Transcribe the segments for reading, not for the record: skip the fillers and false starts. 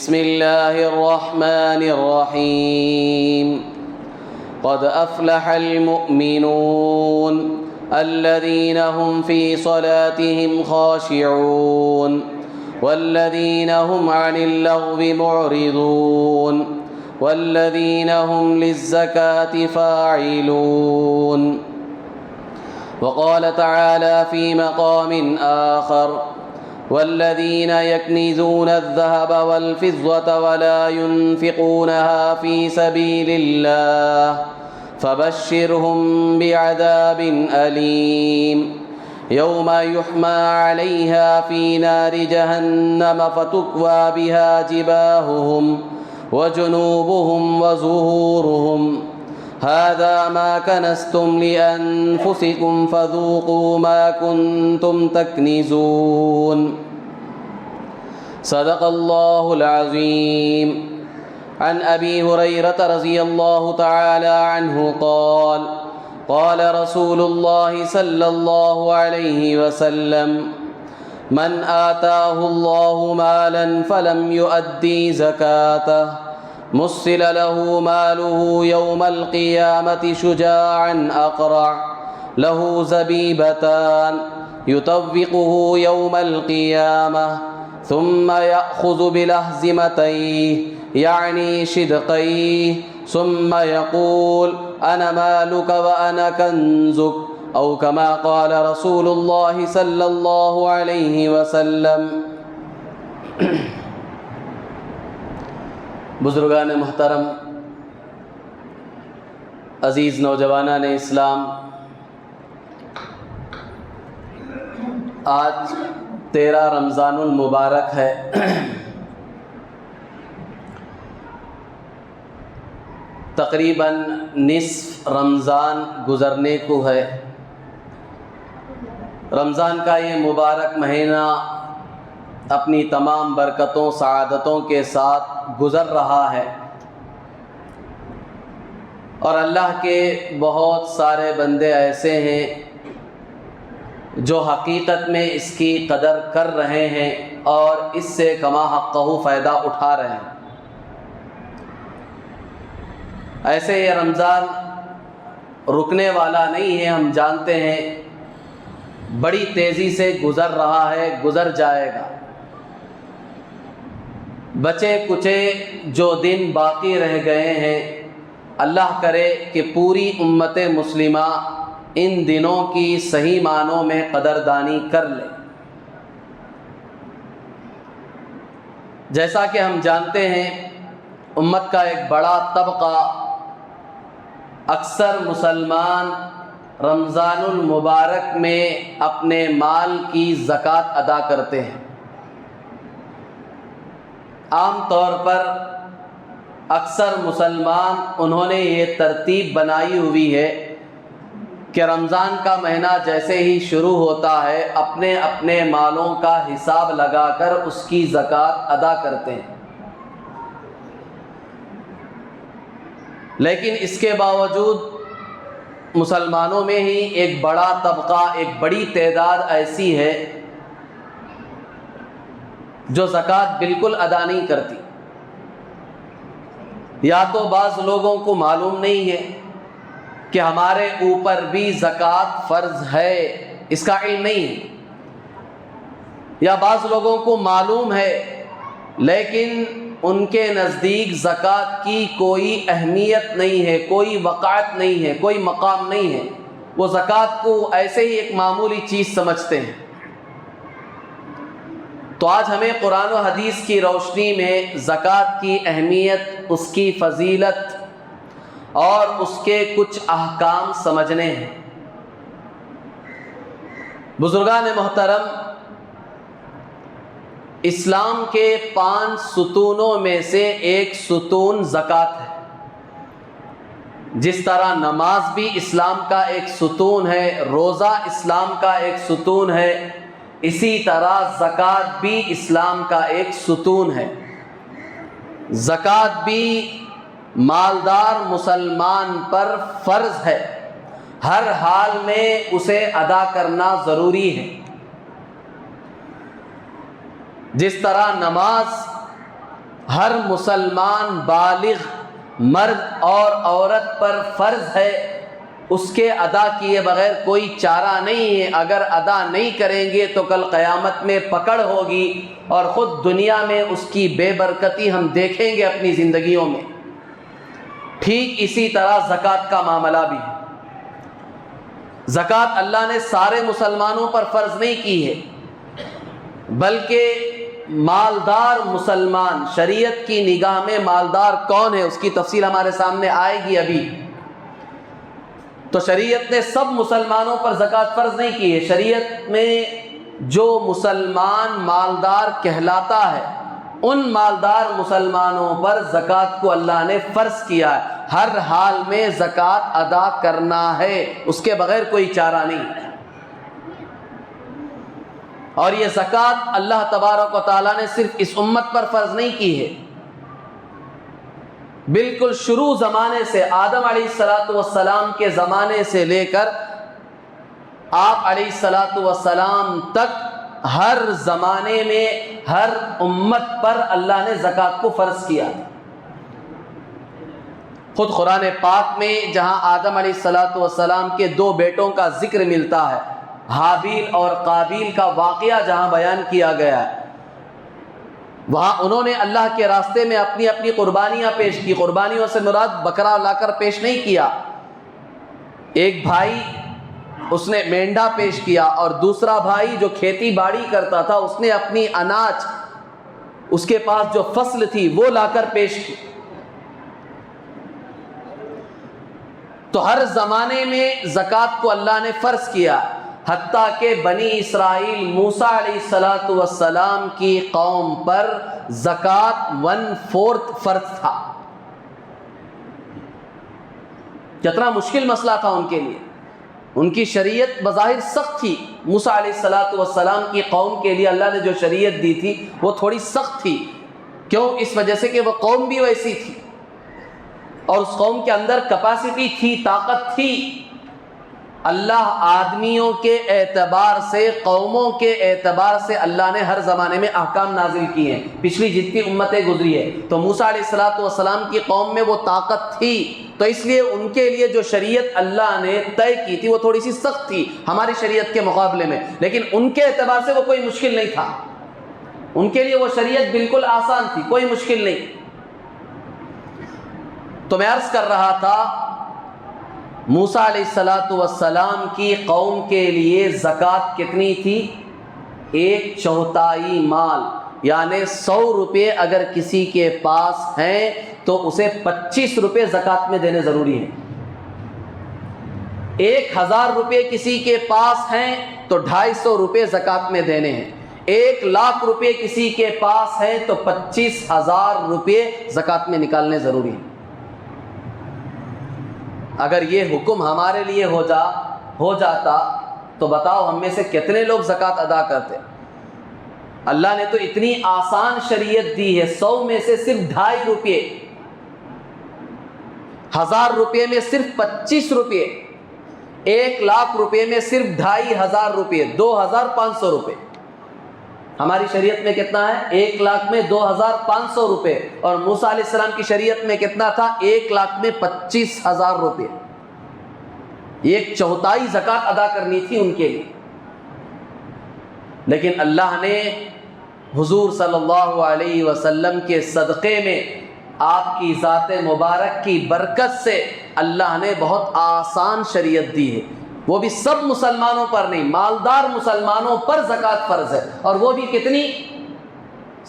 بسم الله الرحمن الرحيم قد أفلح المؤمنون الذين هم في صلاتهم خاشعون والذين هم عن اللغو معرضون والذين هم للزكاة فاعلون. وقال تعالى في مقام آخر: والذين يكنزون الذهب والفضة ولا ينفقونها في سبيل الله فبشرهم بعذاب أليم يوم يحمى عليها في نار جهنم فتكوى بها جباههم وجنوبهم وظهورهم هذا ما كنزتم لأنفسكم فذوقوا ما كنتم تكنزون. صدق الله العظيم. عن أبي هريرة رضي الله تعالى عنه قال: قال رسول الله صلى الله عليه وسلم: من آتاه الله مالا فلم يؤدي زكاته مثل له ماله يوم القيامة شجاعا أقرع له زبيبتان يطوقه يوم القيامة ثم يأخذ بلهزمتيه يعني شدقيه ثم يقول: أنا مالك وأنا كنزك، أو كما قال رسول الله صلى الله عليه وسلم. بزرگان محترم، عزیز نوجوانان اسلام، آج 13 رمضان المبارک ہے۔ تقریباً نصف رمضان گزرنے کو ہے۔ رمضان کا یہ مبارک مہینہ اپنی تمام برکتوں سعادتوں کے ساتھ گزر رہا ہے، اور اللہ کے بہت سارے بندے ایسے ہیں جو حقیقت میں اس کی قدر کر رہے ہیں اور اس سے کما حقہ فائدہ اٹھا رہے ہیں۔ ایسے یہ رمضان رکنے والا نہیں ہے، ہم جانتے ہیں بڑی تیزی سے گزر رہا ہے، گزر جائے گا۔ بچے کچے جو دن باقی رہ گئے ہیں، اللہ کرے کہ پوری امت مسلمہ ان دنوں کی صحیح معنوں میں قدردانی کر لے۔ جیسا کہ ہم جانتے ہیں، امت کا ایک بڑا طبقہ، اکثر مسلمان رمضان المبارک میں اپنے مال کی زکوٰۃ ادا کرتے ہیں۔ عام طور پر اکثر مسلمان انہوں نے یہ ترتیب بنائی ہوئی ہے کہ رمضان کا مہینہ جیسے ہی شروع ہوتا ہے اپنے اپنے مالوں کا حساب لگا کر اس کی زکوٰۃ ادا کرتے ہیں۔ لیکن اس کے باوجود مسلمانوں میں ہی ایک بڑا طبقہ، ایک بڑی تعداد ایسی ہے جو زکوٰۃ بالکل ادا نہیں کرتی۔ یا تو بعض لوگوں کو معلوم نہیں ہے کہ ہمارے اوپر بھی زکوٰۃ فرض ہے، اس کا علم نہیں ہے، یا بعض لوگوں کو معلوم ہے لیکن ان کے نزدیک زکوٰۃ کی کوئی اہمیت نہیں ہے، کوئی وقعت نہیں ہے، کوئی مقام نہیں ہے، وہ زکوٰۃ کو ایسے ہی ایک معمولی چیز سمجھتے ہیں۔ تو آج ہمیں قرآن و حدیث کی روشنی میں زکوٰۃ کی اہمیت، اس کی فضیلت اور اس کے کچھ احکام سمجھنے ہیں۔ بزرگان محترم، اسلام کے 5 ستونوں میں سے ایک ستون زکوٰۃ ہے۔ جس طرح نماز بھی اسلام کا ایک ستون ہے، روزہ اسلام کا ایک ستون ہے، اسی طرح زکوٰۃ بھی اسلام کا ایک ستون ہے۔ زکوٰۃ بھی مالدار مسلمان پر فرض ہے، ہر حال میں اسے ادا کرنا ضروری ہے۔ جس طرح نماز ہر مسلمان بالغ مرد اور عورت پر فرض ہے، اس کے ادا کیے بغیر کوئی چارہ نہیں ہے۔ اگر ادا نہیں کریں گے تو کل قیامت میں پکڑ ہوگی، اور خود دنیا میں اس کی بے برکتی ہم دیکھیں گے اپنی زندگیوں میں۔ ٹھیک اسی طرح زکوٰۃ کا معاملہ بھی ہے۔ زکوٰۃ اللہ نے سارے مسلمانوں پر فرض نہیں کی ہے، بلکہ مالدار مسلمان، شریعت کی نگاہ میں مالدار کون ہے اس کی تفصیل ہمارے سامنے آئے گی ابھی۔ تو شریعت نے سب مسلمانوں پر زکوٰۃ فرض نہیں کی ہے۔ شریعت میں جو مسلمان مالدار کہلاتا ہے ان مالدار مسلمانوں پر زکوٰۃ کو اللہ نے فرض کیا ہے۔ ہر حال میں زکوٰۃ ادا کرنا ہے، اس کے بغیر کوئی چارہ نہیں۔ اور یہ زکوٰۃ اللہ تبارک و تعالیٰ نے صرف اس امت پر فرض نہیں کی ہے، بالکل شروع زمانے سے، آدم علیہ السلام کے زمانے سے لے کر آپ علیہ السلام تک ہر زمانے میں ہر امت پر اللہ نے زکوٰۃ کو فرض کیا۔ خود قرآن پاک میں جہاں آدم علیہ السلام کے دو بیٹوں کا ذکر ملتا ہے، حابیل اور قابیل کا واقعہ جہاں بیان کیا گیا ہے، وہاں انہوں نے اللہ کے راستے میں اپنی اپنی قربانیاں پیش کی۔ قربانیوں سے مراد بکرا لا کر پیش نہیں کیا، ایک بھائی اس نے مینڈا پیش کیا، اور دوسرا بھائی جو کھیتی باڑی کرتا تھا اس نے اپنی اناج، اس کے پاس جو فصل تھی وہ لا کر پیش کی۔ تو ہر زمانے میں زکوٰۃ کو اللہ نے فرض کیا، حتیٰ کہ بنی اسرائیل موسیٰ علیہ السلام کی قوم پر زکوٰۃ 1/4 فرض تھا۔ کتنا مشکل مسئلہ تھا ان کے لیے، ان کی شریعت بظاہر سخت تھی۔ موسیٰ علیہ السلام کی قوم کے لیے اللہ نے جو شریعت دی تھی وہ تھوڑی سخت تھی۔ کیوں؟ اس وجہ سے کہ وہ قوم بھی ویسی تھی، اور اس قوم کے اندر کیپیسٹی تھی، طاقت تھی۔ اللہ آدمیوں کے اعتبار سے، قوموں کے اعتبار سے اللہ نے ہر زمانے میں احکام نازل کیے ہیں، پچھلی جتنی امتیں گزری ہے۔ تو موسیٰ علیہ السلام کی قوم میں وہ طاقت تھی، تو اس لیے ان کے لیے جو شریعت اللہ نے طے کی تھی وہ تھوڑی سی سخت تھی ہماری شریعت کے مقابلے میں، لیکن ان کے اعتبار سے وہ کوئی مشکل نہیں تھا، ان کے لیے وہ شریعت بالکل آسان تھی، کوئی مشکل نہیں۔ تو میں عرض کر رہا تھا، موسیٰ علیہ السلام کی قوم کے لیے زکوٰۃ کتنی تھی؟ 1/4 مال، یعنی 100 روپے اگر کسی کے پاس ہیں تو اسے 25 روپے زکوٰۃ میں دینے ضروری ہیں۔ 1000 روپے کسی کے پاس ہیں تو 250 روپے زکوٰۃ میں دینے ہیں۔ 1,00,000 روپے کسی کے پاس ہیں تو 25,000 روپے زکوٰۃ میں نکالنے ضروری ہیں۔ اگر یہ حکم ہمارے لیے ہو جاتا تو بتاؤ ہم میں سے کتنے لوگ زکوٰۃ ادا کرتے؟ اللہ نے تو اتنی آسان شریعت دی ہے، 100 میں سے صرف 2.5 روپے، 1000 روپے میں صرف 25 روپے، 1,00,000 روپے میں صرف 2,500 روپے، 2,500 روپے۔ ہماری شریعت میں کتنا ہے؟ 1,00,000 میں 2,500 روپے، اور موسیٰ علیہ السلام کی شریعت میں کتنا تھا؟ 1,00,000 میں 25,000 روپے۔ 1/4 زکوٰۃ ادا کرنی تھی ان کے لیے، لیکن اللہ نے حضور صلی اللہ علیہ وسلم کے صدقے میں، آپ کی ذات مبارک کی برکت سے اللہ نے بہت آسان شریعت دی ہے۔ وہ بھی سب مسلمانوں پر نہیں، مالدار مسلمانوں پر زکوٰۃ فرض ہے، اور وہ بھی کتنی؟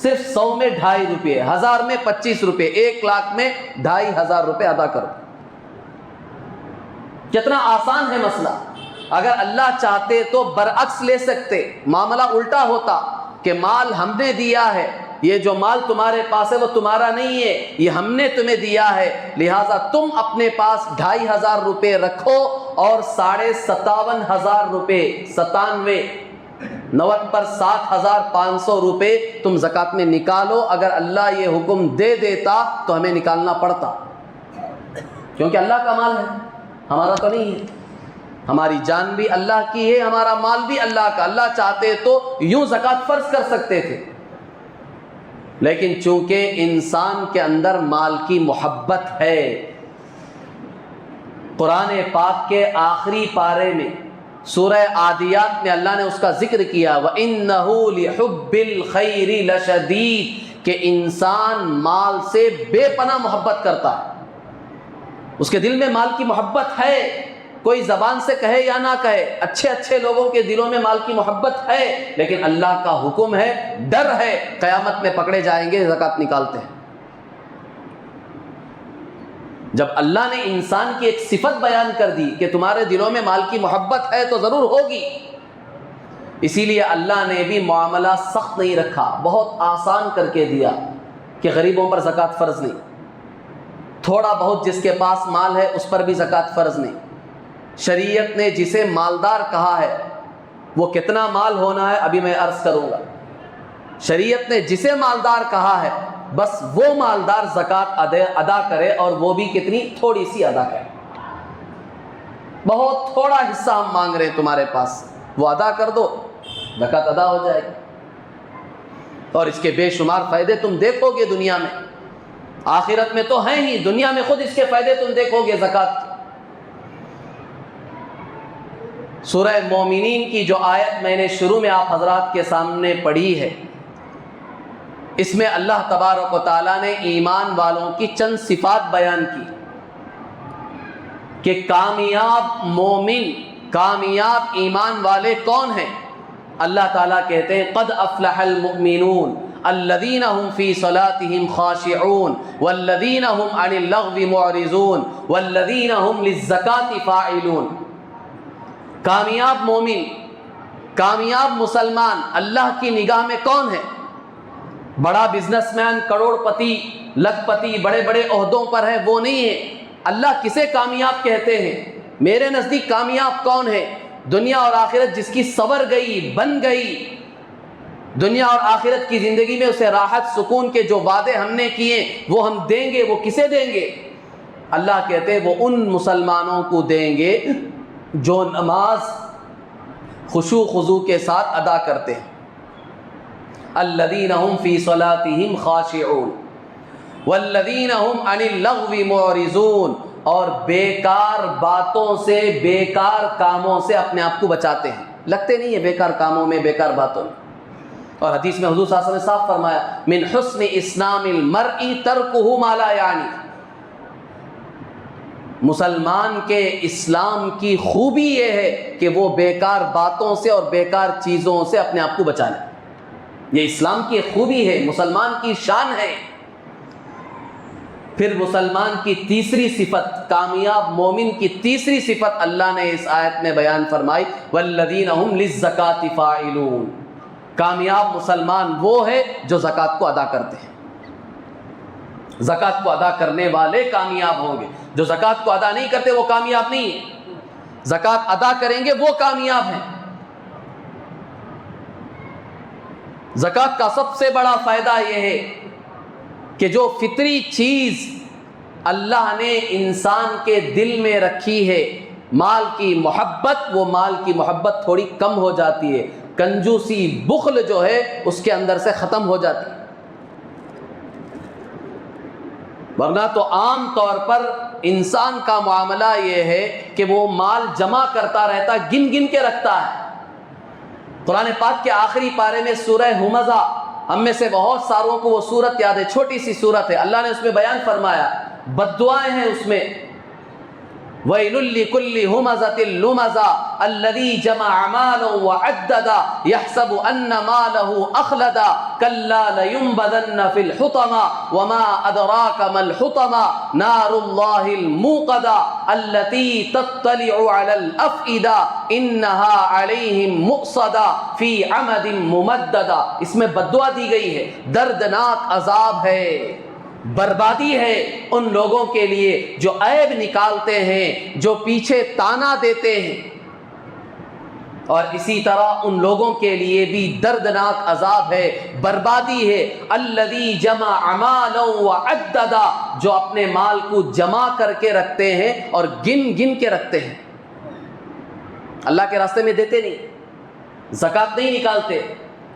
صرف 100 میں 2.5 روپے، 1000 میں 25 روپے، 1,00,000 میں 2,500 روپے ادا کرو۔ کتنا آسان ہے مسئلہ۔ اگر اللہ چاہتے تو برعکس لے سکتے، معاملہ الٹا ہوتا کہ مال ہم نے دیا ہے، یہ جو مال تمہارے پاس ہے وہ تمہارا نہیں ہے، یہ ہم نے تمہیں دیا ہے، لہٰذا تم اپنے پاس 2,500 روپے رکھو اور 57,500 روپے، 97 90 پر 7,500 روپے تم زکوٰۃ میں نکالو۔ اگر اللہ یہ حکم دے دیتا تو ہمیں نکالنا پڑتا، کیونکہ اللہ کا مال ہے، ہمارا تو نہیں ہے۔ ہماری جان بھی اللہ کی ہے، ہمارا مال بھی اللہ کا۔ اللہ چاہتے تو یوں زکوٰۃ فرض کر سکتے تھے، لیکن چونکہ انسان کے اندر مال کی محبت ہے، قرآن پاک کے آخری پارے میں سورہ عادیات میں اللہ نے اس کا ذکر کیا، وَإِنَّهُ لِحُبِّ الْخَيْرِ لَشَدِيدٌ، کہ انسان مال سے بے پناہ محبت کرتا ہے، اس کے دل میں مال کی محبت ہے، کوئی زبان سے کہے یا نہ کہے، اچھے لوگوں کے دلوں میں مال کی محبت ہے، لیکن اللہ کا حکم ہے، ڈر ہے قیامت میں پکڑے جائیں گے زکوٰۃ نکالتے ہیں۔ جب اللہ نے انسان کی ایک صفت بیان کر دی کہ تمہارے دلوں میں مال کی محبت ہے تو ضرور ہوگی، اسی لیے اللہ نے بھی معاملہ سخت نہیں رکھا، بہت آسان کر کے دیا کہ غریبوں پر زکوٰۃ فرض نہیں، تھوڑا بہت جس کے پاس مال ہے اس پر بھی زکوٰۃ فرض نہیں۔ شریعت نے جسے مالدار کہا ہے وہ کتنا مال ہونا ہے ابھی میں عرض کروں گا، شریعت نے جسے مالدار کہا ہے بس وہ مالدار زکوٰۃ ادا کرے، اور وہ بھی کتنی؟ تھوڑی سی ادا کرے، بہت تھوڑا حصہ ہم مانگ رہے ہیں تمہارے پاس، وہ ادا کر دو، زکوٰۃ ادا ہو جائے گی، اور اس کے بے شمار فائدے تم دیکھو گے دنیا میں، آخرت میں تو ہیں ہی، دنیا میں خود اس کے فائدے تم دیکھو گے زکوٰۃ کے۔ سورہ مومنین کی جو آیت میں نے شروع میں آپ حضرات کے سامنے پڑھی ہے، اس میں اللہ تبارک و تعالیٰ نے ایمان والوں کی چند صفات بیان کی کہ کامیاب مومن، کامیاب ایمان والے کون ہیں؟ اللہ تعالیٰ کہتے ہیں قد افلح المؤمنون الذین هم فی صلاتهم خاشعون والذین هم عن اللغو معرضون والذین هم للزکاة فاعلون۔ کامیاب مومن، کامیاب مسلمان اللہ کی نگاہ میں کون ہے؟ بڑا بزنس مین، کروڑ پتی، لکھ پتی، بڑے بڑے عہدوں پر ہے وہ نہیں ہے۔ اللہ کسے کامیاب کہتے ہیں؟ میرے نزدیک کامیاب کون ہے؟ دنیا اور آخرت جس کی سنور گئی، بن گئی، دنیا اور آخرت کی زندگی میں اسے راحت سکون کے جو وعدے ہم نے کیے وہ ہم دیں گے، وہ کسے دیں گے؟ اللہ کہتے ہیں وہ ان مسلمانوں کو دیں گے جو نماز خشوع خضوع کے ساتھ ادا کرتے ہیں۔ الذین هم فی صلاتهم خاشعون والذین هم عن اللغو معرضون، اور بیکار باتوں سے، بیکار کاموں سے اپنے آپ کو بچاتے ہیں، لگتے نہیں ہیں بیکار کاموں میں، بیکار باتوں میں۔ اور حدیث میں حضور صلی اللہ علیہ وسلم نے صاف فرمایا من حسن اسلام المرء ترکہ ما لا یعنی، مسلمان کے اسلام کی خوبی یہ ہے کہ وہ بیکار باتوں سے اور بیکار چیزوں سے اپنے آپ کو بچا لے، یہ اسلام کی خوبی ہے، مسلمان کی شان ہے۔ پھر مسلمان کی تیسری صفت، کامیاب مومن کی تیسری صفت اللہ نے اس آیت میں بیان فرمائی والذین هم للزکاة فاعلون، کامیاب مسلمان وہ ہے جو زکوٰۃ کو ادا کرتے ہیں، زکوٰۃ کو ادا کرنے والے کامیاب ہوں گے، جو زکوٰۃ کو ادا نہیں کرتے وہ کامیاب نہیں ہیں، زکوٰۃ ادا کریں گے وہ کامیاب ہیں۔ زکوٰۃ کا سب سے بڑا فائدہ یہ ہے کہ جو فطری چیز اللہ نے انسان کے دل میں رکھی ہے، مال کی محبت، وہ مال کی محبت تھوڑی کم ہو جاتی ہے، کنجوسی، بخل جو ہے اس کے اندر سے ختم ہو جاتی ہے، ورنہ تو عام طور پر انسان کا معاملہ یہ ہے کہ وہ مال جمع کرتا رہتا، گن گن کے رکھتا ہے۔ قرآن پاک کے آخری پارے میں سورہ ہمزہ، ہم میں سے بہت ساروں کو وہ سورت یاد ہے، چھوٹی سی سورت ہے، اللہ نے اس میں بیان فرمایا، بد دعائیں ہیں اس میں، وَيْلٌ لِكُلِّ هُمَزَةٍ لُمَزَةٍ الَّذِي جَمَعَ مَالًا وَعَدَّدَهُ يَحْسَبُ أَنَّ مَالَهُ أَخْلَدَهُ كَلَّا لَيُنبَذَنَّ فِي الْحُطَمَةِ وَمَا أَدْرَاكَ مَا الْحُطَمَةُ نَارُ اللَّهِ الْمُوقَدَةُ الَّتِي تَطَّلِعُ عَلَى الْأَفْئِدَةِ إِنَّهَا عَلَيْهِمْ مُؤْصَدَةٌ فِي عَمَدٍ مُمَدَّدَةٍ، اس میں بددعا دی گئی ہے، دردناک عذاب ہے، بربادی ہے ان لوگوں کے لیے جو عیب نکالتے ہیں، جو پیچھے تانا دیتے ہیں، اور اسی طرح ان لوگوں کے لیے بھی دردناک عذاب ہے، بربادی ہے۔ الذی جمع مالا وعددا، جو اپنے مال کو جمع کر کے رکھتے ہیں اور گن گن کے رکھتے ہیں، اللہ کے راستے میں دیتے نہیں، زکوٰۃ نہیں نکالتے،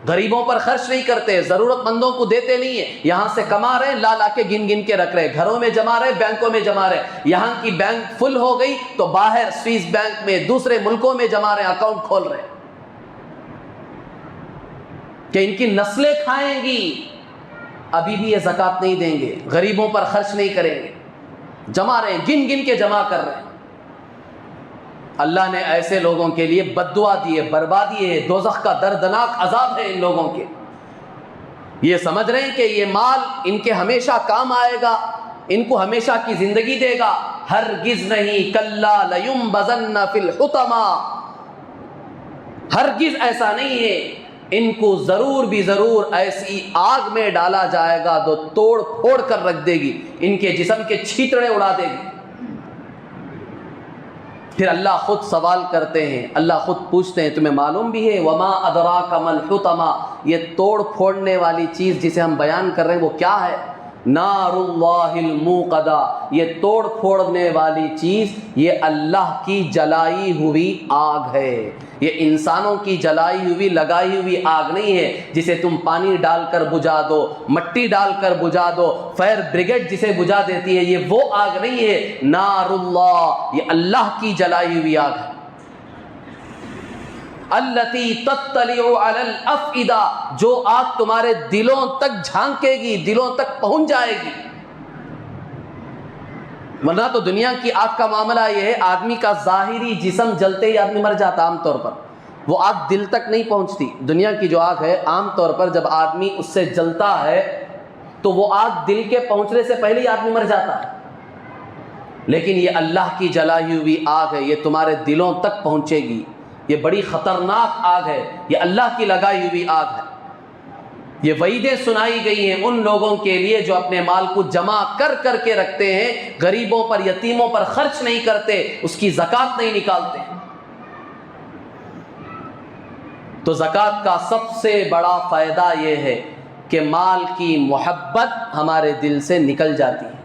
غریبوں پر خرچ نہیں کرتے، ضرورت مندوں کو دیتے نہیں ہیں، یہاں سے کما رہے لا لا کے گن گن کے رکھ رہے، گھروں میں جما رہے، بینکوں میں جما رہے، یہاں کی بینک فل ہو گئی تو باہر سوئس بینک میں دوسرے ملکوں میں جما رہے، اکاؤنٹ کھول رہے کہ ان کی نسلیں کھائیں گی، ابھی بھی یہ زکوٰۃ نہیں دیں گے، غریبوں پر خرچ نہیں کریں گے، جما رہے ہیں، گن گن کے جمع کر رہے ہیں۔ اللہ نے ایسے لوگوں کے لیے بد دعا دی ہے، بربادی ہے، دوزخ کا دردناک عذاب ہے ان لوگوں کے۔ یہ سمجھ رہے ہیں کہ یہ مال ان کے ہمیشہ کام آئے گا، ان کو ہمیشہ کی زندگی دے گا، ہرگز نہیں، کلا لینبذن فی الحطمہ، ہرگز ایسا نہیں ہے، ان کو ضرور بھی ضرور ایسی آگ میں ڈالا جائے گا جو توڑ پھوڑ کر رکھ دے گی، ان کے جسم کے چھیتڑے اڑا دے گی۔ پھر اللہ خود سوال کرتے ہیں، اللہ خود پوچھتے ہیں تمہیں معلوم بھی ہے وما ادراک ما الحطمہ، یہ توڑ پھوڑنے والی چیز جسے ہم بیان کر رہے ہیں وہ کیا ہے؟ نار اللہ الموقدہ، یہ توڑ پھوڑنے والی چیز یہ اللہ کی جلائی ہوئی آگ ہے، یہ انسانوں کی جلائی ہوئی لگائی ہوئی آگ نہیں ہے جسے تم پانی ڈال کر بجھا دو، مٹی ڈال کر بجھا دو، فائر بریگیڈ جسے بجھا دیتی ہے، یہ وہ آگ نہیں ہے، نار اللہ، یہ اللہ کی جلائی ہوئی آگ ہے۔ التی تطلع علی الافئدہ، جو آگ تمہارے دلوں تک جھانکے گی، دلوں تک پہنچ جائے گی۔ ورنہ تو دنیا کی آگ کا معاملہ یہ ہے، آدمی کا ظاہری جسم جلتے ہی آدمی مر جاتا عام طور پر، وہ آگ دل تک نہیں پہنچتی۔ دنیا کی جو آگ ہے عام طور پر جب آدمی اس سے جلتا ہے تو وہ آگ دل کے پہنچنے سے پہلے ہی آدمی مر جاتا ہے، لیکن یہ اللہ کی جلائی ہوئی آگ ہے، یہ تمہارے دلوں تک پہنچے گی، یہ بڑی خطرناک آگ ہے، یہ اللہ کی لگائی ہوئی آگ ہے۔ یہ وعیدیں سنائی گئی ہیں ان لوگوں کے لیے جو اپنے مال کو جمع کر کر کے رکھتے ہیں، غریبوں پر یتیموں پر خرچ نہیں کرتے، اس کی زکوٰۃ نہیں نکالتے۔ تو زکوٰۃ کا سب سے بڑا فائدہ یہ ہے کہ مال کی محبت ہمارے دل سے نکل جاتی ہے،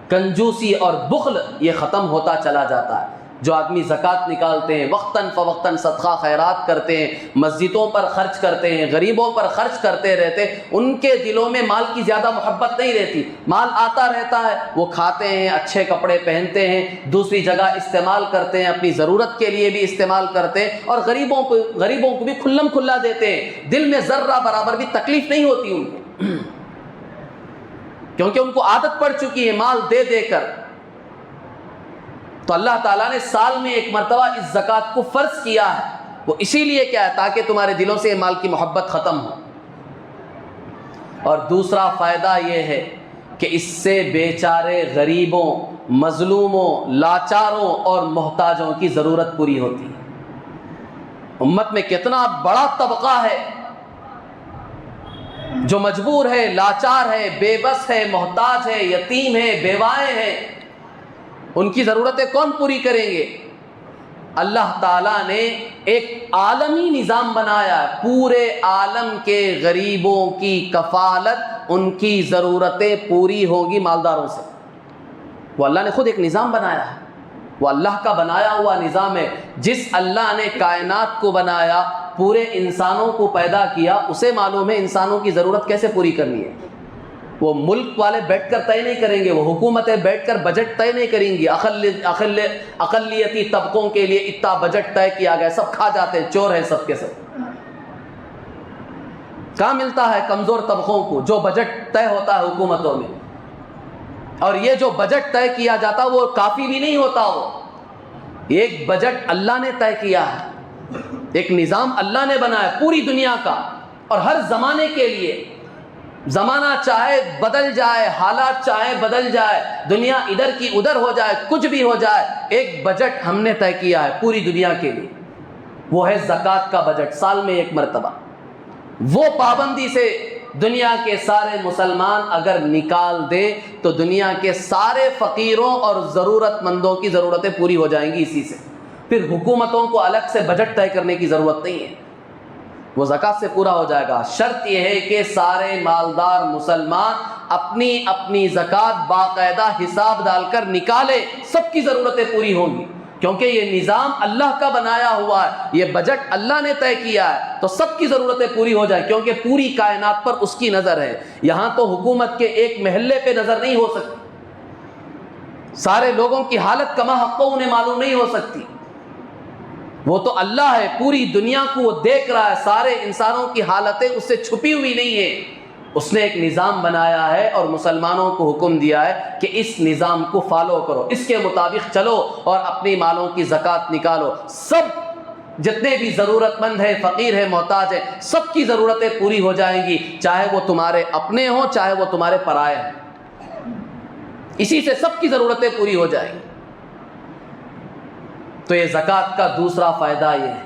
کنجوسی اور بخل یہ ختم ہوتا چلا جاتا ہے۔ جو آدمی زکوٰۃ نکالتے ہیں، وقتاً فوقتاً صدقہ خیرات کرتے ہیں، مسجدوں پر خرچ کرتے ہیں، غریبوں پر خرچ کرتے رہتے، ان کے دلوں میں مال کی زیادہ محبت نہیں رہتی، مال آتا رہتا ہے، وہ کھاتے ہیں، اچھے کپڑے پہنتے ہیں، دوسری جگہ استعمال کرتے ہیں، اپنی ضرورت کے لیے بھی استعمال کرتے ہیں، اور غریبوں کو بھی کھلم کھلا دیتے ہیں، دل میں ذرہ برابر بھی تکلیف نہیں ہوتی ان کو، کیونکہ ان کو عادت پڑ چکی ہے مال دے دے کر۔ تو اللہ تعالیٰ نے سال میں ایک مرتبہ اس زکوٰۃ کو فرض کیا ہے، وہ اسی لیے کیا ہے تاکہ تمہارے دلوں سے مال کی محبت ختم ہو۔ اور دوسرا فائدہ یہ ہے کہ اس سے بیچارے غریبوں، مظلوموں، لاچاروں اور محتاجوں کی ضرورت پوری ہوتی ہے۔ امت میں کتنا بڑا طبقہ ہے جو مجبور ہے، لاچار ہے، بے بس ہے، محتاج ہے، یتیم ہے، بیوائیں ہیں، ان کی ضرورتیں کون پوری کریں گے؟ اللہ تعالیٰ نے ایک عالمی نظام بنایا، پورے عالم کے غریبوں کی کفالت، ان کی ضرورتیں پوری ہوگی مالداروں سے۔ وہ اللہ نے خود ایک نظام بنایا ہے، وہ اللہ کا بنایا ہوا نظام ہے۔ جس اللہ نے کائنات کو بنایا، پورے انسانوں کو پیدا کیا، اسے معلوم ہے انسانوں کی ضرورت کیسے پوری کرنی ہے۔ وہ ملک والے بیٹھ کر طے نہیں کریں گے، وہ حکومتیں بیٹھ کر بجٹ طے نہیں کریں گی، اقلیتی طبقوں کے لیے اتنا بجٹ طے کیا گیا، سب کھا جاتے ہیں، چور ہیں سب کے سب۔ کہاں ملتا ہے کمزور طبقوں کو جو بجٹ طے ہوتا ہے حکومتوں میں؟ اور یہ جو بجٹ طے کیا جاتا وہ کافی بھی نہیں ہوتا، وہ ایک بجٹ اللہ نے طے کیا ہے، ایک نظام اللہ نے بنایا پوری دنیا کا، اور ہر زمانے کے لیے۔ زمانہ چاہے بدل جائے، حالات چاہے بدل جائے، دنیا ادھر کی ادھر ہو جائے، کچھ بھی ہو جائے، ایک بجٹ ہم نے طے کیا ہے پوری دنیا کے لیے، وہ ہے زکوٰۃ کا بجٹ، سال میں ایک مرتبہ۔ وہ پابندی سے دنیا کے سارے مسلمان اگر نکال دے تو دنیا کے سارے فقیروں اور ضرورت مندوں کی ضرورتیں پوری ہو جائیں گی اسی سے۔ پھر حکومتوں کو الگ سے بجٹ طے کرنے کی ضرورت نہیں ہے، وہ زکوٰۃ سے پورا ہو جائے گا۔ شرط یہ ہے کہ سارے مالدار مسلمان اپنی اپنی زکوٰۃ باقاعدہ حساب ڈال کر نکالے، سب کی ضرورتیں پوری ہوں گی۔ کیونکہ یہ نظام اللہ کا بنایا ہوا ہے، یہ بجٹ اللہ نے طے کیا ہے، تو سب کی ضرورتیں پوری ہو جائیں، کیونکہ پوری کائنات پر اس کی نظر ہے۔ یہاں تو حکومت کے ایک محلے پہ نظر نہیں ہو سکتی، سارے لوگوں کی حالت کما حق انہیں معلوم نہیں ہو سکتی، وہ تو اللہ ہے، پوری دنیا کو وہ دیکھ رہا ہے، سارے انسانوں کی حالتیں اس سے چھپی ہوئی نہیں ہیں۔ اس نے ایک نظام بنایا ہے اور مسلمانوں کو حکم دیا ہے کہ اس نظام کو فالو کرو، اس کے مطابق چلو اور اپنی مالوں کی زکوٰۃ نکالو۔ سب جتنے بھی ضرورت مند ہے، فقیر ہے، محتاج ہے، سب کی ضرورتیں پوری ہو جائیں گی، چاہے وہ تمہارے اپنے ہوں چاہے وہ تمہارے پرائے ہیں، اسی سے سب کی ضرورتیں پوری ہو جائیں گی۔ تو یہ زکوٰۃ کا دوسرا فائدہ یہ ہے۔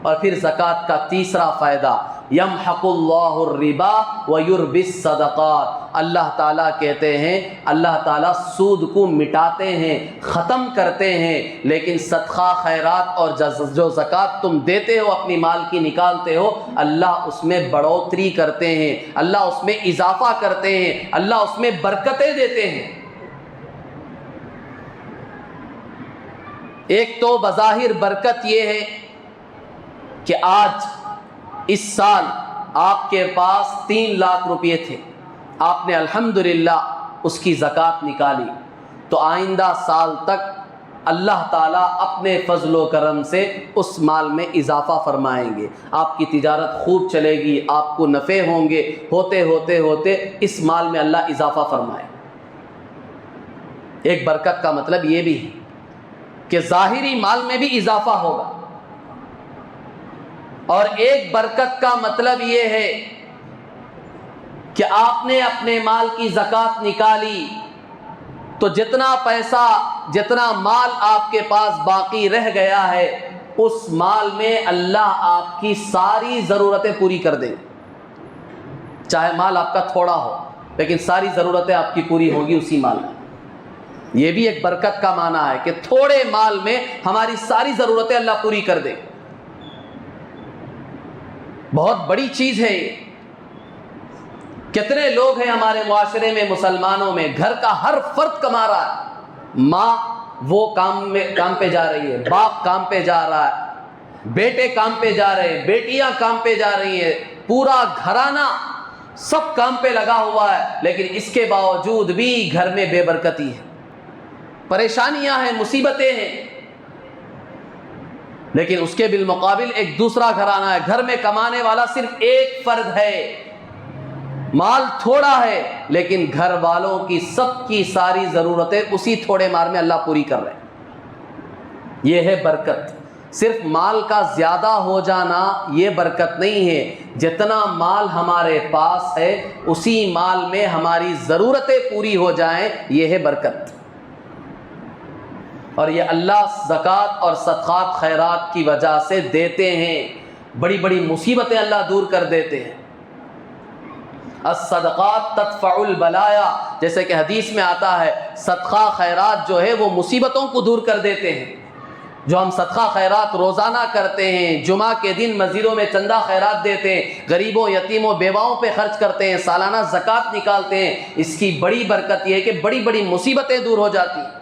اور پھر زکوٰۃ کا تیسرا فائدہ، یمحق اللہ الربا ویربی الصدقات، اللہ تعالیٰ کہتے ہیں اللہ تعالیٰ سود کو مٹاتے ہیں، ختم کرتے ہیں، لیکن صدقہ خیرات اور جو زکوٰۃ تم دیتے ہو، اپنی مال کی نکالتے ہو، اللہ اس میں بڑھوتری کرتے ہیں، اللہ اس میں اضافہ کرتے ہیں، اللہ اس میں برکتیں دیتے ہیں۔ ایک تو بظاہر برکت یہ ہے کہ آج اس سال آپ کے پاس 3 لاکھ روپے تھے، آپ نے الحمدللہ اس کی زکوٰۃ نکالی، تو آئندہ سال تک اللہ تعالیٰ اپنے فضل و کرم سے اس مال میں اضافہ فرمائیں گے، آپ کی تجارت خوب چلے گی، آپ کو نفع ہوں گے، ہوتے ہوتے ہوتے اس مال میں اللہ اضافہ فرمائے۔ ایک برکت کا مطلب یہ بھی ہے کہ ظاہری مال میں بھی اضافہ ہوگا، اور ایک برکت کا مطلب یہ ہے کہ آپ نے اپنے مال کی زکوٰۃ نکالی تو جتنا پیسہ، جتنا مال آپ کے پاس باقی رہ گیا ہے، اس مال میں اللہ آپ کی ساری ضرورتیں پوری کر دیں گے۔ چاہے مال آپ کا تھوڑا ہو، لیکن ساری ضرورتیں آپ کی پوری ہوں گی اسی مال میں۔ یہ بھی ایک برکت کا معنی ہے کہ تھوڑے مال میں ہماری ساری ضرورتیں اللہ پوری کر دے۔ بہت بڑی چیز ہے یہ۔ کتنے لوگ ہیں ہمارے معاشرے میں، مسلمانوں میں، گھر کا ہر فرد کما رہا ہے، ماں وہ کام پہ جا رہی ہے، باپ کام پہ جا رہا ہے، بیٹے کام پہ جا رہے ہیں، بیٹیاں کام پہ جا رہی ہیں، پورا گھرانہ سب کام پہ لگا ہوا ہے، لیکن اس کے باوجود بھی گھر میں بے برکتی ہے، پریشانیاں ہیں، مصیبتیں ہیں۔ لیکن اس کے بالمقابل ایک دوسرا گھرانہ ہے، گھر میں کمانے والا صرف ایک فرد ہے، مال تھوڑا ہے، لیکن گھر والوں کی سب کی ساری ضرورتیں اسی تھوڑے مال میں اللہ پوری کر رہے ہیں۔ یہ ہے برکت۔ صرف مال کا زیادہ ہو جانا یہ برکت نہیں ہے، جتنا مال ہمارے پاس ہے اسی مال میں ہماری ضرورتیں پوری ہو جائیں، یہ ہے برکت۔ اور یہ اللہ زکوٰۃ اور صدقات خیرات کی وجہ سے دیتے ہیں، بڑی بڑی مصیبتیں اللہ دور کر دیتے ہیں۔ الصدقات تدفع البلایا، جیسے کہ حدیث میں آتا ہے، صدقہ خیرات جو ہے وہ مصیبتوں کو دور کر دیتے ہیں۔ جو ہم صدقہ خیرات روزانہ کرتے ہیں، جمعہ کے دن مسجدوں میں چندہ خیرات دیتے ہیں، غریبوں یتیموں بیواؤں پہ خرچ کرتے ہیں، سالانہ زکوٰۃ نکالتے ہیں، اس کی بڑی برکت یہ ہے کہ بڑی بڑی مصیبتیں دور ہو جاتی ہیں۔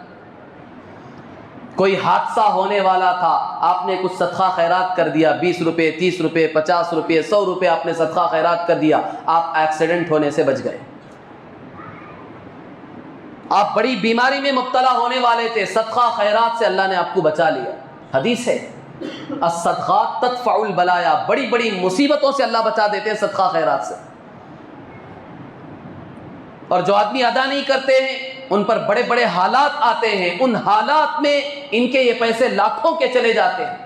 کوئی حادثہ ہونے والا تھا، آپ نے کچھ صدقہ خیرات کر دیا، 20 روپے، 30 روپے، 50 روپے، 100 روپے آپ نے صدقہ خیرات کر دیا، آپ ایکسیڈنٹ ہونے سے بچ گئے۔ آپ بڑی بیماری میں مبتلا ہونے والے تھے، صدقہ خیرات سے اللہ نے آپ کو بچا لیا۔ حدیث ہے الصدقات تدفع البلایا، بڑی بڑی مصیبتوں سے اللہ بچا دیتے ہیں صدقہ خیرات سے۔ اور جو آدمی ادا نہیں کرتے ہیں ان پر بڑے بڑے حالات آتے ہیں، ان حالات میں ان کے یہ پیسے لاکھوں کے چلے جاتے ہیں۔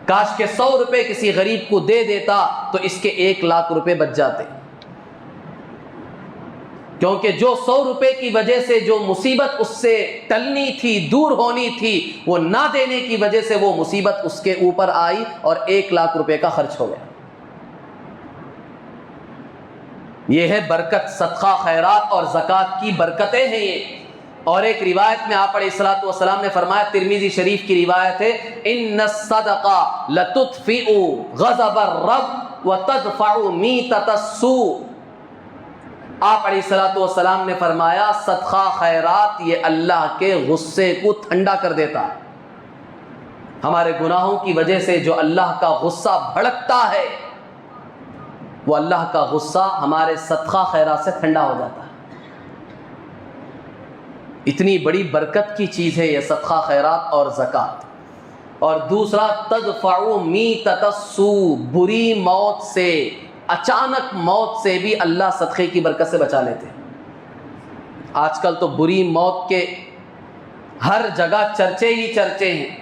کاش کہ 100 روپے کسی غریب کو دے دیتا تو اس کے 1 لاکھ روپے بچ جاتے، کیونکہ جو 100 روپے کی وجہ سے جو مصیبت اس سے ٹلنی تھی، دور ہونی تھی، وہ نہ دینے کی وجہ سے وہ مصیبت اس کے اوپر آئی اور 1 لاکھ روپے کا خرچ ہو گیا۔ یہ ہے برکت، صدقہ خیرات اور زکوٰۃ کی برکتیں ہیں یہ۔ اور ایک روایت میں آپ علیہ الصلوۃ والسلام نے فرمایا، ترمذی شریف کی روایت ہے، ان الصدقہ لتطفئ غضب الرب وتدفع میتۃ السوء۔ آپ علیہ الصلوۃ والسلام نے فرمایا، صدقہ خیرات یہ اللہ کے غصے کو ٹھنڈا کر دیتا ہے، ہمارے گناہوں کی وجہ سے جو اللہ کا غصہ بھڑکتا ہے، وہ اللہ کا غصہ ہمارے صدقہ خیرات سے ٹھنڈا ہو جاتا ہے۔ اتنی بڑی برکت کی چیز ہے یہ صدقہ خیرات اور زکوٰۃ۔ اور دوسرا، تدفع میتۃ السوء، بری موت سے، اچانک موت سے بھی اللہ صدقے کی برکت سے بچا لیتے ہیں۔ آج کل تو بری موت کے ہر جگہ چرچے ہی چرچے ہیں،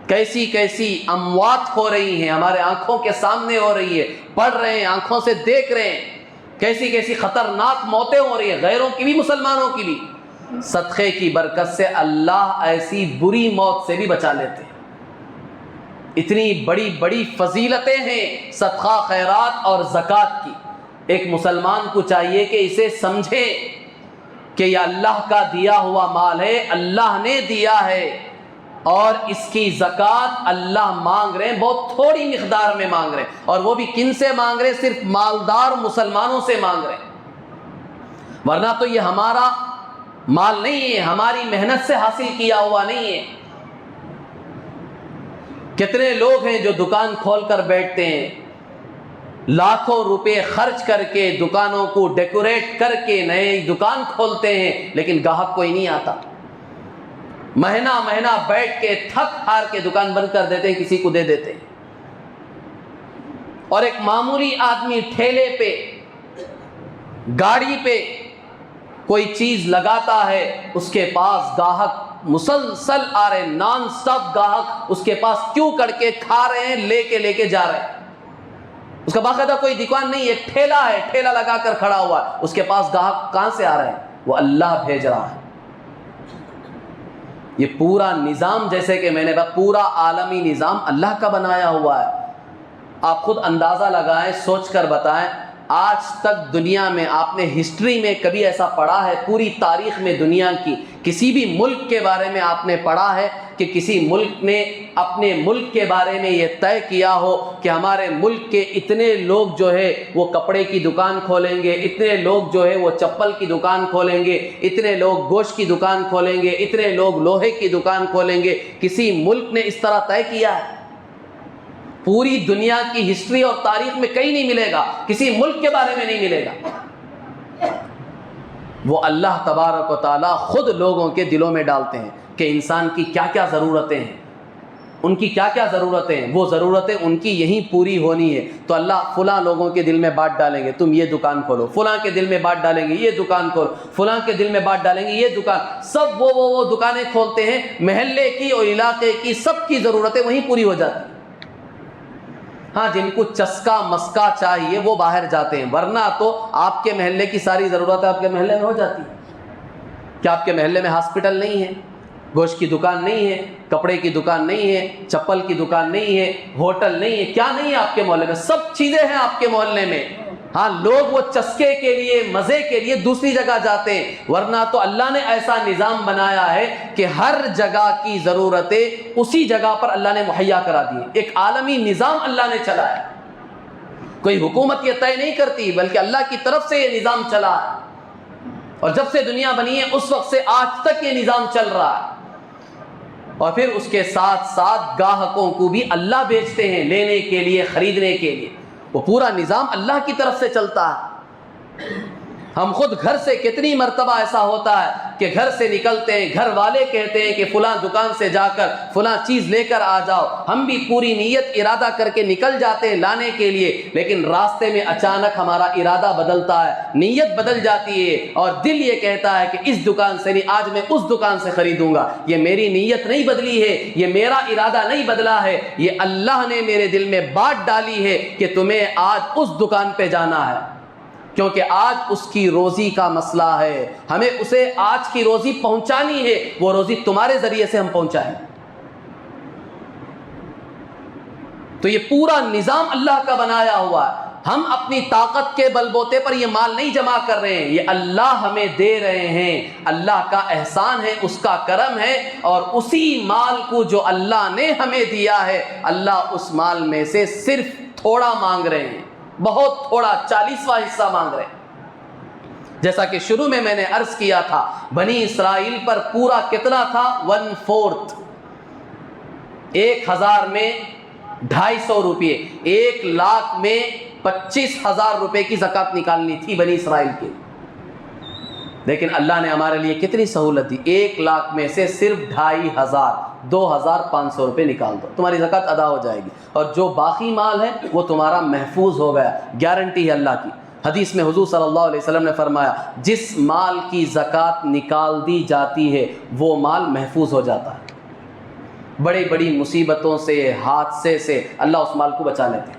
کیسی کیسی اموات ہو رہی ہیں، ہمارے آنکھوں کے سامنے ہو رہی ہے، پڑھ رہے ہیں، آنکھوں سے دیکھ رہے ہیں، کیسی کیسی خطرناک موتیں ہو رہی ہیں، غیروں کی بھی مسلمانوں کی بھی۔ صدقے کی برکت سے اللہ ایسی بری موت سے بھی بچا لیتے ہیں۔ اتنی بڑی بڑی فضیلتیں ہیں صدقہ خیرات اور زکوٰۃ کی۔ ایک مسلمان کو چاہیے کہ اسے سمجھے کہ یہ اللہ کا دیا ہوا مال ہے، اللہ نے دیا ہے، اور اس کی زکوٰۃ اللہ مانگ رہے ہیں، بہت تھوڑی مقدار میں مانگ رہے ہیں، اور وہ بھی کن سے مانگ رہے ہیں؟ صرف مالدار مسلمانوں سے مانگ رہے ہیں، ورنہ تو یہ ہمارا مال نہیں ہے، ہماری محنت سے حاصل کیا ہوا نہیں ہے۔ کتنے لوگ ہیں جو دکان کھول کر بیٹھتے ہیں، لاکھوں روپے خرچ کر کے دکانوں کو ڈیکوریٹ کر کے نئے دکان کھولتے ہیں، لیکن گاہک کوئی نہیں آتا، مہینہ مہینہ بیٹھ کے تھک ہار کے دکان بند کر دیتے ہیں، کسی کو دے دیتے ہیں۔ اور ایک معمولی آدمی ٹھیلے پہ، گاڑی پہ کوئی چیز لگاتا ہے، اس کے پاس گاہک مسلسل آ رہے ہیں، نان سٹاپ گاہک اس کے پاس کیوں کر کے کھا رہے ہیں، لے کے جا رہے ہیں۔ اس کا باقاعدہ کوئی دکان نہیں ہے، ایک ٹھیلا ہے، ٹھیلا لگا کر کھڑا ہوا ہے، اس کے پاس گاہک کہاں سے آ رہے ہیں؟ وہ اللہ بھیج رہا ہے۔ یہ پورا نظام، جیسے کہ میں نے کہا، پورا عالمی نظام اللہ کا بنایا ہوا ہے۔ آپ خود اندازہ لگائیں، سوچ کر بتائیں، آج تک دنیا میں آپ نے ہسٹری میں کبھی ایسا پڑھا ہے، پوری تاریخ میں دنیا کی کسی بھی ملک کے بارے میں آپ نے پڑھا ہے کہ کسی ملک نے اپنے ملک کے بارے میں یہ طے کیا ہو کہ ہمارے ملک کے اتنے لوگ جو ہے وہ کپڑے کی دکان کھولیں گے، اتنے لوگ جو ہے وہ چپل کی دکان کھولیں گے، اتنے لوگ گوشت کی دکان کھولیں گے، اتنے لوگ لوہے کی دکان کھولیں گے؟ کسی ملک نے اس طرح طے کیا ہے؟ پوری دنیا کی ہسٹری اور تاریخ میں کہیں نہیں ملے گا، کسی ملک کے بارے میں نہیں ملے گا۔ وہ اللہ تبارک و تعالیٰ خود لوگوں کے دلوں میں ڈالتے ہیں کہ انسان کی کیا کیا ضرورتیں ہیں، ان کی کیا کیا ضرورتیں ہیں، وہ ضرورتیں ان کی یہیں پوری ہونی ہے، تو اللہ فلاں لوگوں کے دل میں بات ڈالیں گے، تم یہ دکان کھولو، فلاں کے دل میں بات ڈالیں گے، یہ دکان کھولو، فلاں کے دل میں بات ڈالیں گے، یہ دکان، سب وہ دکانیں کھولتے ہیں، محلے کی اور علاقے کی سب کی ضرورتیں وہیں پوری ہو جاتی ہیں۔ ہاں، جن کو چسکا مسکا چاہیے وہ باہر جاتے ہیں، ورنہ تو آپ کے محلے کی ساری ضرورتیں آپ کے محلے میں ہو جاتی ہیں۔ کیا آپ کے محلے میں ہاسپٹل نہیں ہے، گوشت کی دکان نہیں ہے، کپڑے کی دکان نہیں ہے، چپل کی دکان نہیں ہے، ہوٹل نہیں ہے؟ کیا نہیں ہے آپ کے محلے میں؟ سب چیزیں ہیں آپ کے محلے میں۔ ہاں، لوگ وہ چسکے کے لیے، مزے کے لیے دوسری جگہ جاتے ہیں، ورنہ تو اللہ نے ایسا نظام بنایا ہے کہ ہر جگہ کی ضرورتیں اسی جگہ پر اللہ نے مہیا کرا دی۔ ایک عالمی نظام اللہ نے چلایا، کوئی حکومت یہ طے نہیں کرتی، بلکہ اللہ کی طرف سے یہ نظام چلا ہے، اور جب سے دنیا بنی ہے اس وقت سے آج تک یہ نظام چل رہا ہے۔ اور پھر اس کے ساتھ ساتھ گاہکوں کو بھی اللہ بھیجتے ہیں لینے کے لیے، خریدنے کے لیے۔ وہ پورا نظام اللہ کی طرف سے چلتا ہے۔ ہم خود گھر سے کتنی مرتبہ ایسا ہوتا ہے کہ گھر سے نکلتے ہیں، گھر والے کہتے ہیں کہ فلاں دکان سے جا کر فلاں چیز لے کر آ جاؤ، ہم بھی پوری نیت ارادہ کر کے نکل جاتے ہیں لانے کے لیے، لیکن راستے میں اچانک ہمارا ارادہ بدلتا ہے، نیت بدل جاتی ہے، اور دل یہ کہتا ہے کہ اس دکان سے نہیں، آج میں اس دکان سے خریدوں گا۔ یہ میری نیت نہیں بدلی ہے، یہ میرا ارادہ نہیں بدلا ہے، یہ اللہ نے میرے دل میں بات ڈالی ہے کہ تمہیں آج اس دکان پہ جانا ہے، کیونکہ آج اس کی روزی کا مسئلہ ہے، ہمیں اسے آج کی روزی پہنچانی ہے، وہ روزی تمہارے ذریعے سے ہم پہنچائیں۔ تو یہ پورا نظام اللہ کا بنایا ہوا ہے، ہم اپنی طاقت کے بل بوتے پر یہ مال نہیں جمع کر رہے ہیں، یہ اللہ ہمیں دے رہے ہیں، اللہ کا احسان ہے، اس کا کرم ہے، اور اسی مال کو جو اللہ نے ہمیں دیا ہے، اللہ اس مال میں سے صرف تھوڑا مانگ رہے ہیں، بہت تھوڑا، 40واں حصہ مانگ رہے ہیں۔ جیسا کہ شروع میں نے عرض کیا تھا، بنی اسرائیل پر پورا کتنا تھا؟ 1/4، 1000 میں 250 روپے، 1 لاکھ میں 25,000 روپے کی زکوٰۃ نکالنی تھی بنی اسرائیل کے، لیکن اللہ نے ہمارے لیے کتنی سہولت دی، 1 لاکھ میں سے صرف 2500، 2500 روپے نکال دو، تمہاری زکوٰۃ ادا ہو جائے گی، اور جو باقی مال ہے وہ تمہارا محفوظ ہو گیا، گارنٹی ہے اللہ کی۔ حدیث میں حضور صلی اللہ علیہ وسلم نے فرمایا جس مال کی زکوٰۃ نکال دی جاتی ہے وہ مال محفوظ ہو جاتا ہے، بڑی بڑی مصیبتوں سے، حادثے سے اللہ اس مال کو بچا لیتے ہیں،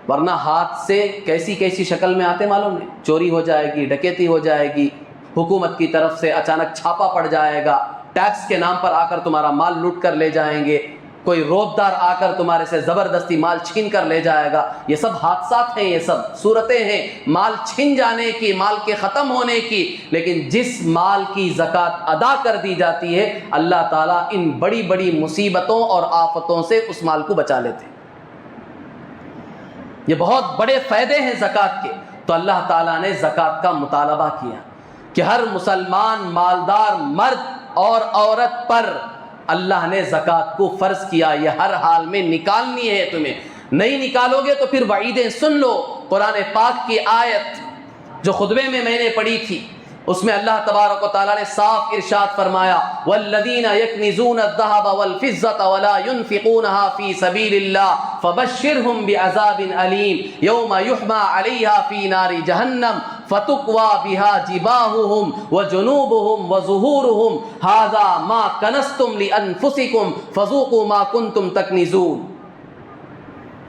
ورنہ حادثے کیسی کیسی شکل میں آتے معلوم نہیں، چوری ہو جائے گی، ڈکیتی ہو جائے گی، حکومت کی طرف سے اچانک چھاپا پڑ جائے گا، ٹیکس کے نام پر آ کر تمہارا مال لوٹ کر لے جائیں گے، کوئی روبدار آ کر تمہارے سے زبردستی مال چھین کر لے جائے گا، یہ سب حادثات ہیں، یہ سب صورتیں ہیں مال چھن جانے کی، مال کے ختم ہونے کی۔ لیکن جس مال کی زکوٰۃ ادا کر دی جاتی ہے اللہ تعالیٰ ان بڑی بڑی مصیبتوں اور آفتوں سے اس مال کو بچا لیتے ہیں۔ یہ بہت بڑے فائدے ہیں زکوٰۃ کے، تو اللہ تعالیٰ نے زکوٰۃ کا مطالبہ کیا کہ ہر مسلمان مالدار مرد اور عورت پر اللہ نے زکوٰۃ کو فرض کیا، یہ ہر حال میں نکالنی ہے، تمہیں نہیں نکالو گے تو پھر وعیدیں سن لو۔ قرآن پاک کی آیت جو خطبے میں نے پڑھی تھی اس میں اللہ تبارک و تعالیٰ نے صاف ارشاد فرمایا والذین یکنزون الذهب والفضة ولا ينفقونها في سبيل الله فبشرهم بعذاب أليم يوم يحمى عليها في نار جهنم فتقوى بها جباههم وجنوبهم وظهورهم هذا ما كنزتم لأنفسكم فذوقوا ما كنتم تكنزون۔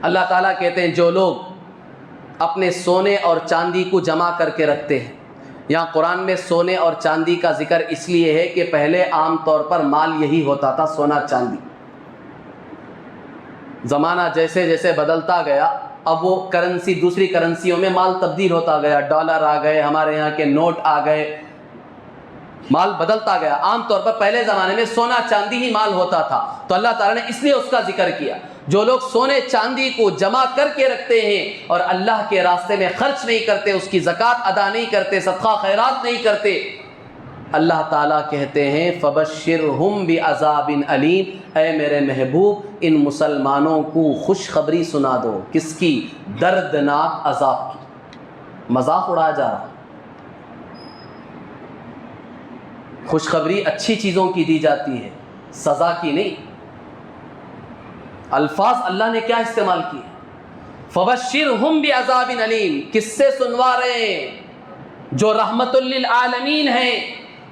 اللہ تعالیٰ کہتے ہیں جو لوگ اپنے سونے اور چاندی کو جمع کر کے رکھتے ہیں، یہاں قرآن میں سونے اور چاندی کا ذکر اس لیے ہے کہ پہلے عام طور پر مال یہی ہوتا تھا، سونا چاندی۔ زمانہ جیسے جیسے بدلتا گیا اب وہ کرنسی، دوسری کرنسیوں میں مال تبدیل ہوتا گیا، ڈالر آ گئے، ہمارے یہاں کے نوٹ آ گئے، مال بدلتا گیا۔ عام طور پر پہلے زمانے میں سونا چاندی ہی مال ہوتا تھا، تو اللہ تعالیٰ نے اس لیے اس کا ذکر کیا۔ جو لوگ سونے چاندی کو جمع کر کے رکھتے ہیں اور اللہ کے راستے میں خرچ نہیں کرتے، اس کی زکوٰۃ ادا نہیں کرتے، صدقہ خیرات نہیں کرتے، اللہ تعالیٰ کہتے ہیں فبشرہم بعذاب علیم، اے میرے محبوب ان مسلمانوں کو خوشخبری سنا دو۔ کس کی؟ دردناک عذاب کی۔ مذاق اڑایا جا رہا، خوشخبری اچھی چیزوں کی دی جاتی ہے، سزا کی نہیں۔ الفاظ اللہ نے کیا استعمال کیے؟ فبشرہم بعذاب علیم، کس سے سنوا رہے ہیں؟ جو رحمت للعالمین ہیں،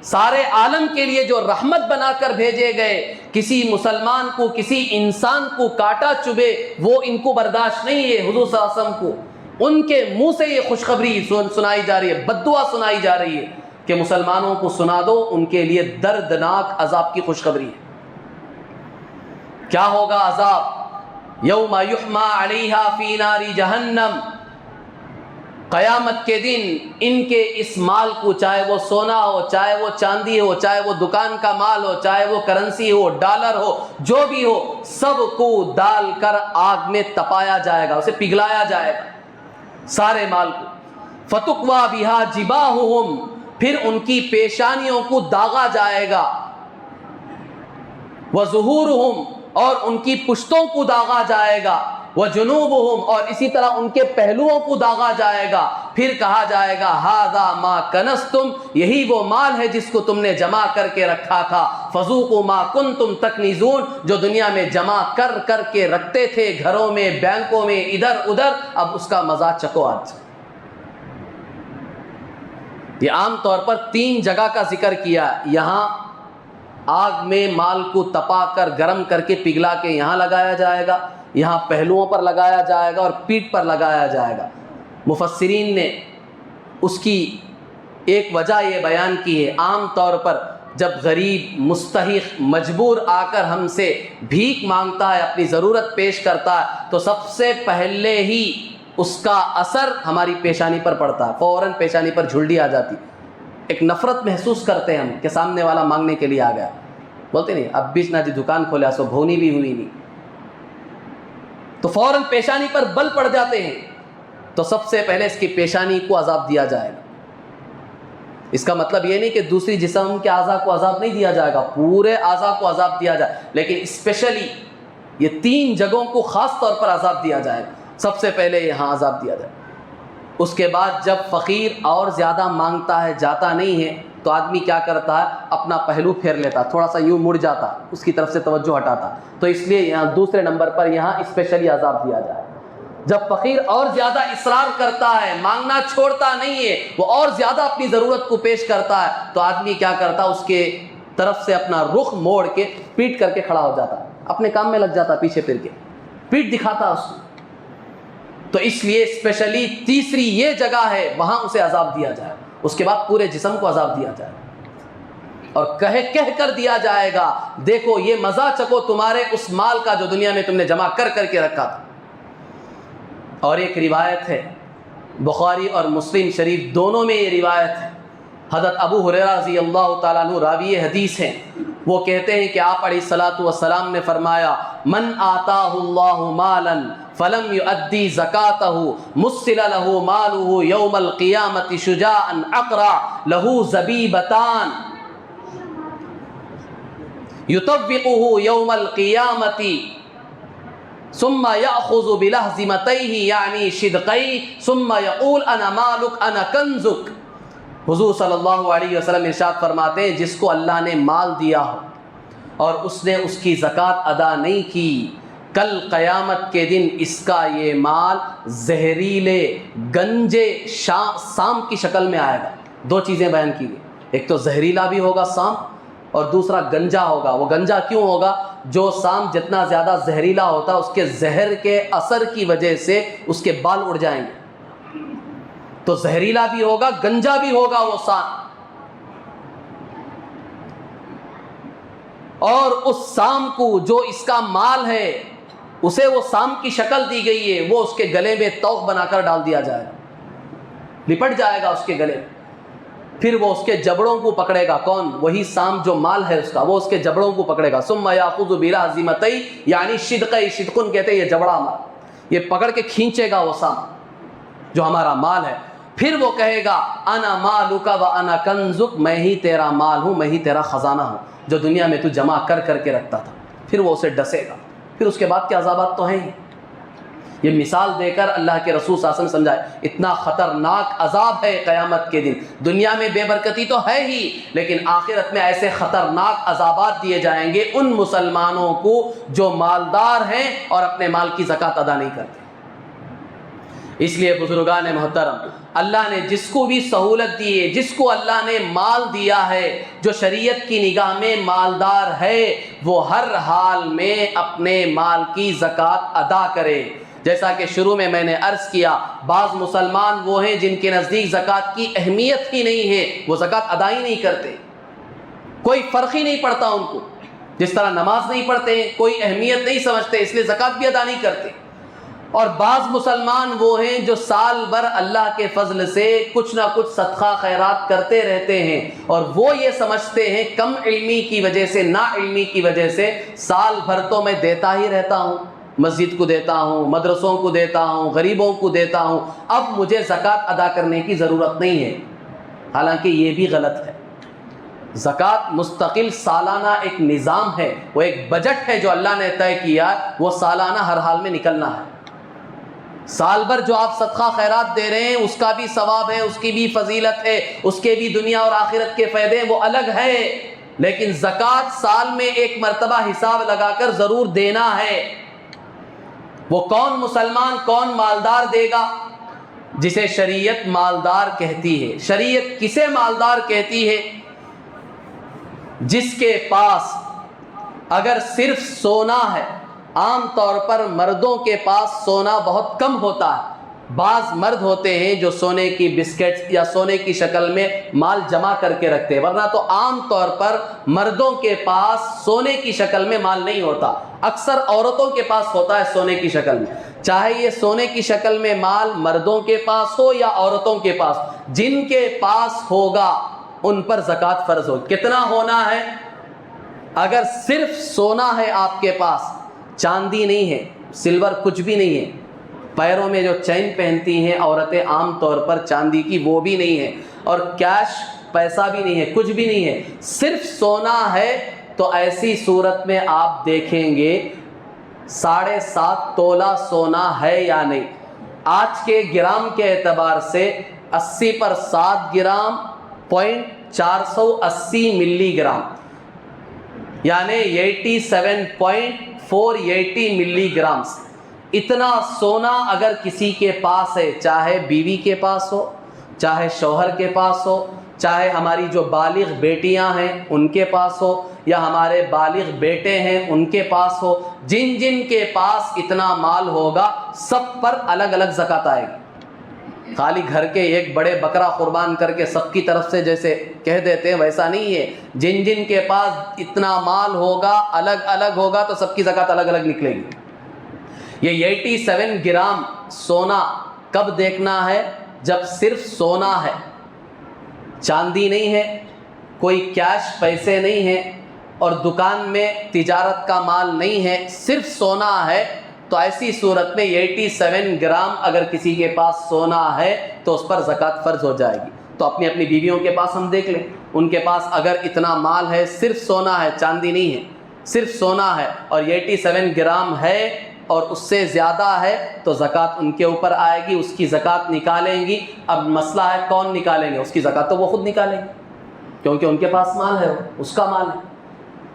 سارے عالم کے لیے جو رحمت بنا کر بھیجے گئے، کسی مسلمان کو، کسی انسان کو کاٹا چبھے وہ ان کو برداشت نہیں ہے۔ حضور صلی اللہ علیہ وسلم کو ان کے منہ سے یہ خوشخبری سنائی جا رہی ہے، بددعا سنائی جا رہی ہے کہ مسلمانوں کو سنا دو، ان کے لیے دردناک عذاب کی خوشخبری ہے۔ کیا ہوگا عذاب؟ یوم یحمى علیہا فی نار جہنم، قیامت کے دن ان کے اس مال کو، چاہے وہ سونا ہو، چاہے وہ چاندی ہو، چاہے وہ دکان کا مال ہو، چاہے وہ کرنسی ہو، ڈالر ہو، جو بھی ہو، سب کو ڈال کر آگ میں تپایا جائے گا، اسے پگھلایا جائے گا، سارے مال کو۔ فتقویٰ بہا جباہہم، پھر ان کی پیشانیوں کو داغا جائے گا، وظہورہم، اور ان کی پشتوں کو داغا جائے گا، وجنوبہم، اور اسی طرح ان کے پہلوؤں کو داغا جائے گا۔ پھر کہا جائے گا ھذا ما کنزتم، یہی وہ مال ہے جس کو تم نے جمع کر کے رکھا تھا، فذوقوا ما کنتم تکنزون، جو دنیا میں جمع کر کر کے رکھتے تھے، گھروں میں، بینکوں میں، ادھر ادھر، اب اس کا مزہ چکو آج۔ یہ عام طور پر 3 جگہ کا ذکر کیا، یہاں آگ میں مال کو تپا کر گرم کر کے پگھلا کے یہاں لگایا جائے گا، یہاں پہلوؤں پر لگایا جائے گا اور پیٹھ پر لگایا جائے گا۔ مفسرین نے اس کی ایک وجہ یہ بیان کی ہے، عام طور پر جب غریب، مستحق، مجبور آ کر ہم سے بھیک مانگتا ہے، اپنی ضرورت پیش کرتا ہے، تو سب سے پہلے ہی اس کا اثر ہماری پیشانی پر پڑتا ہے، فوراً پیشانی پر جھلڈی آ جاتی، ایک نفرت محسوس کرتے ہیں ہم کہ سامنے والا مانگنے کے لیے آ گیا، بولتے نہیں اب بیچ نہ جی دکان کھولا سو بھونی بھی ہوئی نہیں، تو فوراً پیشانی پر بل پڑ جاتے ہیں، تو سب سے پہلے اس کی پیشانی کو عذاب دیا جائے گا۔ اس کا مطلب یہ نہیں کہ دوسری جسم کے اعضاء کو عذاب نہیں دیا جائے گا، پورے اعضاء کو عذاب دیا جائے، لیکن اسپیشلی یہ 3 جگہوں کو خاص طور پر عذاب دیا جائے گا. سب سے پہلے یہاں عذاب دیا جائے. اس کے بعد جب فقیر اور زیادہ مانگتا ہے، جاتا نہیں ہے، تو آدمی کیا کرتا ہے، اپنا پہلو پھیر لیتا، تھوڑا سا یوں مڑ جاتا، اس کی طرف سے توجہ ہٹاتا. تو اس لیے یہاں دوسرے نمبر پر یہاں اسپیشلی عذاب دیا جائے. جب فقیر اور زیادہ اصرار کرتا ہے، مانگنا چھوڑتا نہیں ہے، وہ اور زیادہ اپنی ضرورت کو پیش کرتا ہے، تو آدمی کیا کرتا، اس کے طرف سے اپنا رخ موڑ کے پیٹ کر کے کھڑا ہو جاتا، اپنے کام میں لگ جاتا، پیچھے پھر کے پیٹ دکھاتا اس کو. تو اس لیے اسپیشلی تیسری یہ جگہ ہے، وہاں اسے عذاب دیا جائے. اس کے بعد پورے جسم کو عذاب دیا جائے اور کہہ کر دیا جائے گا، دیکھو یہ مزہ چکو تمہارے اس مال کا جو دنیا میں تم نے جمع کر کے رکھا تھا. اور ایک روایت ہے، بخاری اور مسلم شریف دونوں میں یہ روایت ہے، حضرت ابو ہریرہ رضی اللہ تعالیٰ عنہ راوی حدیث ہیں. وہ کہتے ہیں کہ آپ علیہ الصلوۃ والسلام نے فرمایا، من آتاہ اللہ مالا فلم یؤدی زکاتہ مثل له مالہ یوم القیامۃ شجاعا اقرع له زبیبتان یطوقہ یوم القیامۃ ثم یأخذ بلہزمتیہ یعنی شدقیہ ثم یقول انا مالک انا کنزک. حضور صلی اللہ علیہ وسلم ارشاد فرماتے ہیں، جس کو اللہ نے مال دیا ہو اور اس نے اس کی زکوٰۃ ادا نہیں کی، کل قیامت کے دن اس کا یہ مال زہریلے گنجے سام کی شکل میں آئے گا. 2 چیزیں بیان کی گئی، ایک تو زہریلا بھی ہوگا سام، اور دوسرا گنجا ہوگا. وہ گنجا کیوں ہوگا؟ جو سام جتنا زیادہ زہریلا ہوتا اس کے زہر کے اثر کی وجہ سے اس کے بال اڑ جائیں گے. تو زہریلا بھی ہوگا، گنجا بھی ہوگا وہ سام. اور اس سام کو جو اس کا مال ہے، اسے وہ سام کی شکل دی گئی ہے، وہ اس کے گلے میں توق بنا کر ڈال دیا جائے گا، لپٹ جائے گا اس کے گلے میں. پھر وہ اس کے جبڑوں کو پکڑے گا. کون؟ وہی سام جو مال ہے اس کا، وہ اس کے جبڑوں کو پکڑے گا. ثم یاخذ بلہزمتیہ یعنی شدقیہ، شدقن کہتے ہیں یہ جبڑا مال، یہ پکڑ کے کھینچے گا وہ سام جو ہمارا مال ہے. پھر وہ کہے گا انا مالک و انا کنزک، میں ہی تیرا مال ہوں، میں ہی تیرا خزانہ ہوں جو دنیا میں تو جمع کر کے رکھتا تھا. پھر وہ اسے ڈسے گا. پھر اس کے بعد کے عذابات تو ہیں ہی. یہ مثال دے کر اللہ کے رسول صلی اللہ علیہ وسلم سمجھائے اتنا خطرناک عذاب ہے قیامت کے دن. دنیا میں بے برکتی تو ہے ہی، لیکن آخرت میں ایسے خطرناک عذابات دیے جائیں گے ان مسلمانوں کو جو مالدار ہیں اور اپنے مال کی زکوٰۃ ادا نہیں کرتے. اس لیے بزرگان محترم، اللہ نے جس کو بھی سہولت دی ہے، جس کو اللہ نے مال دیا ہے، جو شریعت کی نگاہ میں مالدار ہے، وہ ہر حال میں اپنے مال کی زکوٰۃ ادا کرے. جیسا کہ شروع میں نے عرض کیا، بعض مسلمان وہ ہیں جن کے نزدیک زکوٰۃ کی اہمیت ہی نہیں ہے، وہ زکوٰۃ ادا ہی نہیں کرتے، کوئی فرق ہی نہیں پڑتا ان کو. جس طرح نماز نہیں پڑھتے، کوئی اہمیت نہیں سمجھتے، اس لیے زکوٰۃ بھی ادا نہیں کرتے. اور بعض مسلمان وہ ہیں جو سال بھر اللہ کے فضل سے کچھ نہ کچھ صدقہ خیرات کرتے رہتے ہیں، اور وہ یہ سمجھتے ہیں کم علمی کی وجہ سے، نا علمی کی وجہ سے، سال بھر تو میں دیتا ہی رہتا ہوں، مسجد کو دیتا ہوں، مدرسوں کو دیتا ہوں، غریبوں کو دیتا ہوں، اب مجھے زکوٰۃ ادا کرنے کی ضرورت نہیں ہے. حالانکہ یہ بھی غلط ہے. زکوٰۃ مستقل سالانہ ایک نظام ہے، وہ ایک بجٹ ہے جو اللہ نے طے کیا، وہ سالانہ ہر حال میں نکلنا ہے. سال بھر جو آپ صدقہ خیرات دے رہے ہیں اس کا بھی ثواب ہے، اس کی بھی فضیلت ہے، اس کے بھی دنیا اور آخرت کے فائدے وہ الگ ہے. لیکن زکوٰۃ سال میں ایک مرتبہ حساب لگا کر ضرور دینا ہے. وہ کون مسلمان، کون مالدار دے گا؟ جسے شریعت مالدار کہتی ہے. شریعت کسے مالدار کہتی ہے؟ جس کے پاس اگر صرف سونا ہے، عام طور پر مردوں کے پاس سونا بہت کم ہوتا ہے. بعض مرد ہوتے ہیں جو سونے کی بسکٹ یا سونے کی شکل میں مال جمع کر کے رکھتے ہیں، ورنہ تو عام طور پر مردوں کے پاس سونے کی شکل میں مال نہیں ہوتا. اکثر عورتوں کے پاس ہوتا ہے سونے کی شکل میں. چاہے یہ سونے کی شکل میں مال مردوں کے پاس ہو یا عورتوں کے پاس، جن کے پاس ہوگا ان پر زکوٰۃ فرض ہو. کتنا ہونا ہے؟ اگر صرف سونا ہے آپ کے پاس، چاندی نہیں ہے، سلور کچھ بھی نہیں ہے، پیروں میں جو چین پہنتی ہیں عورتیں عام طور پر چاندی کی وہ بھی نہیں ہے، اور کیش پیسہ بھی نہیں ہے، کچھ بھی نہیں ہے، صرف سونا ہے، تو ایسی صورت میں آپ دیکھیں گے 7.5 تولہ سونا ہے یا نہیں؟ آج کے گرام کے اعتبار سے 80 پر 7 گرام 480 ملی گرام، یعنی 87.480 ملی گرام. اتنا سونا اگر کسی کے پاس ہے، چاہے بیوی کے پاس ہو، چاہے شوہر کے پاس ہو، چاہے ہماری جو بالغ بیٹیاں ہیں ان کے پاس ہو، یا ہمارے بالغ بیٹے ہیں ان کے پاس ہو، جن جن کے پاس اتنا مال ہوگا سب پر الگ الگ زکوٰۃ آئے گی. خالی گھر کے ایک بڑے بکرا قربان کر کے سب کی طرف سے جیسے کہہ دیتے ہیں ویسا نہیں ہے. جن جن کے پاس اتنا مال ہوگا الگ الگ ہوگا تو سب کی زکوٰۃ الگ الگ نکلے گی. یہ 87 گرام سونا کب دیکھنا ہے؟ جب صرف سونا ہے، چاندی نہیں ہے، کوئی کیش پیسے نہیں ہیں، اور دکان میں تجارت کا مال نہیں ہے، صرف سونا ہے. تو ایسی صورت میں 87 گرام اگر کسی کے پاس سونا ہے تو اس پر زکوٰۃ فرض ہو جائے گی. تو اپنی اپنی بیویوں کے پاس ہم دیکھ لیں، ان کے پاس اگر اتنا مال ہے، صرف سونا ہے، چاندی نہیں ہے، صرف سونا ہے، اور 87 گرام ہے اور اس سے زیادہ ہے تو زکوٰۃ ان کے اوپر آئے گی، اس کی زکوٰۃ نکالیں گی. اب مسئلہ ہے کون نکالیں گے؟ اس کی زکوٰۃ تو وہ خود نکالیں گے کیونکہ ان کے پاس مال ہے، اس کا مال ہے.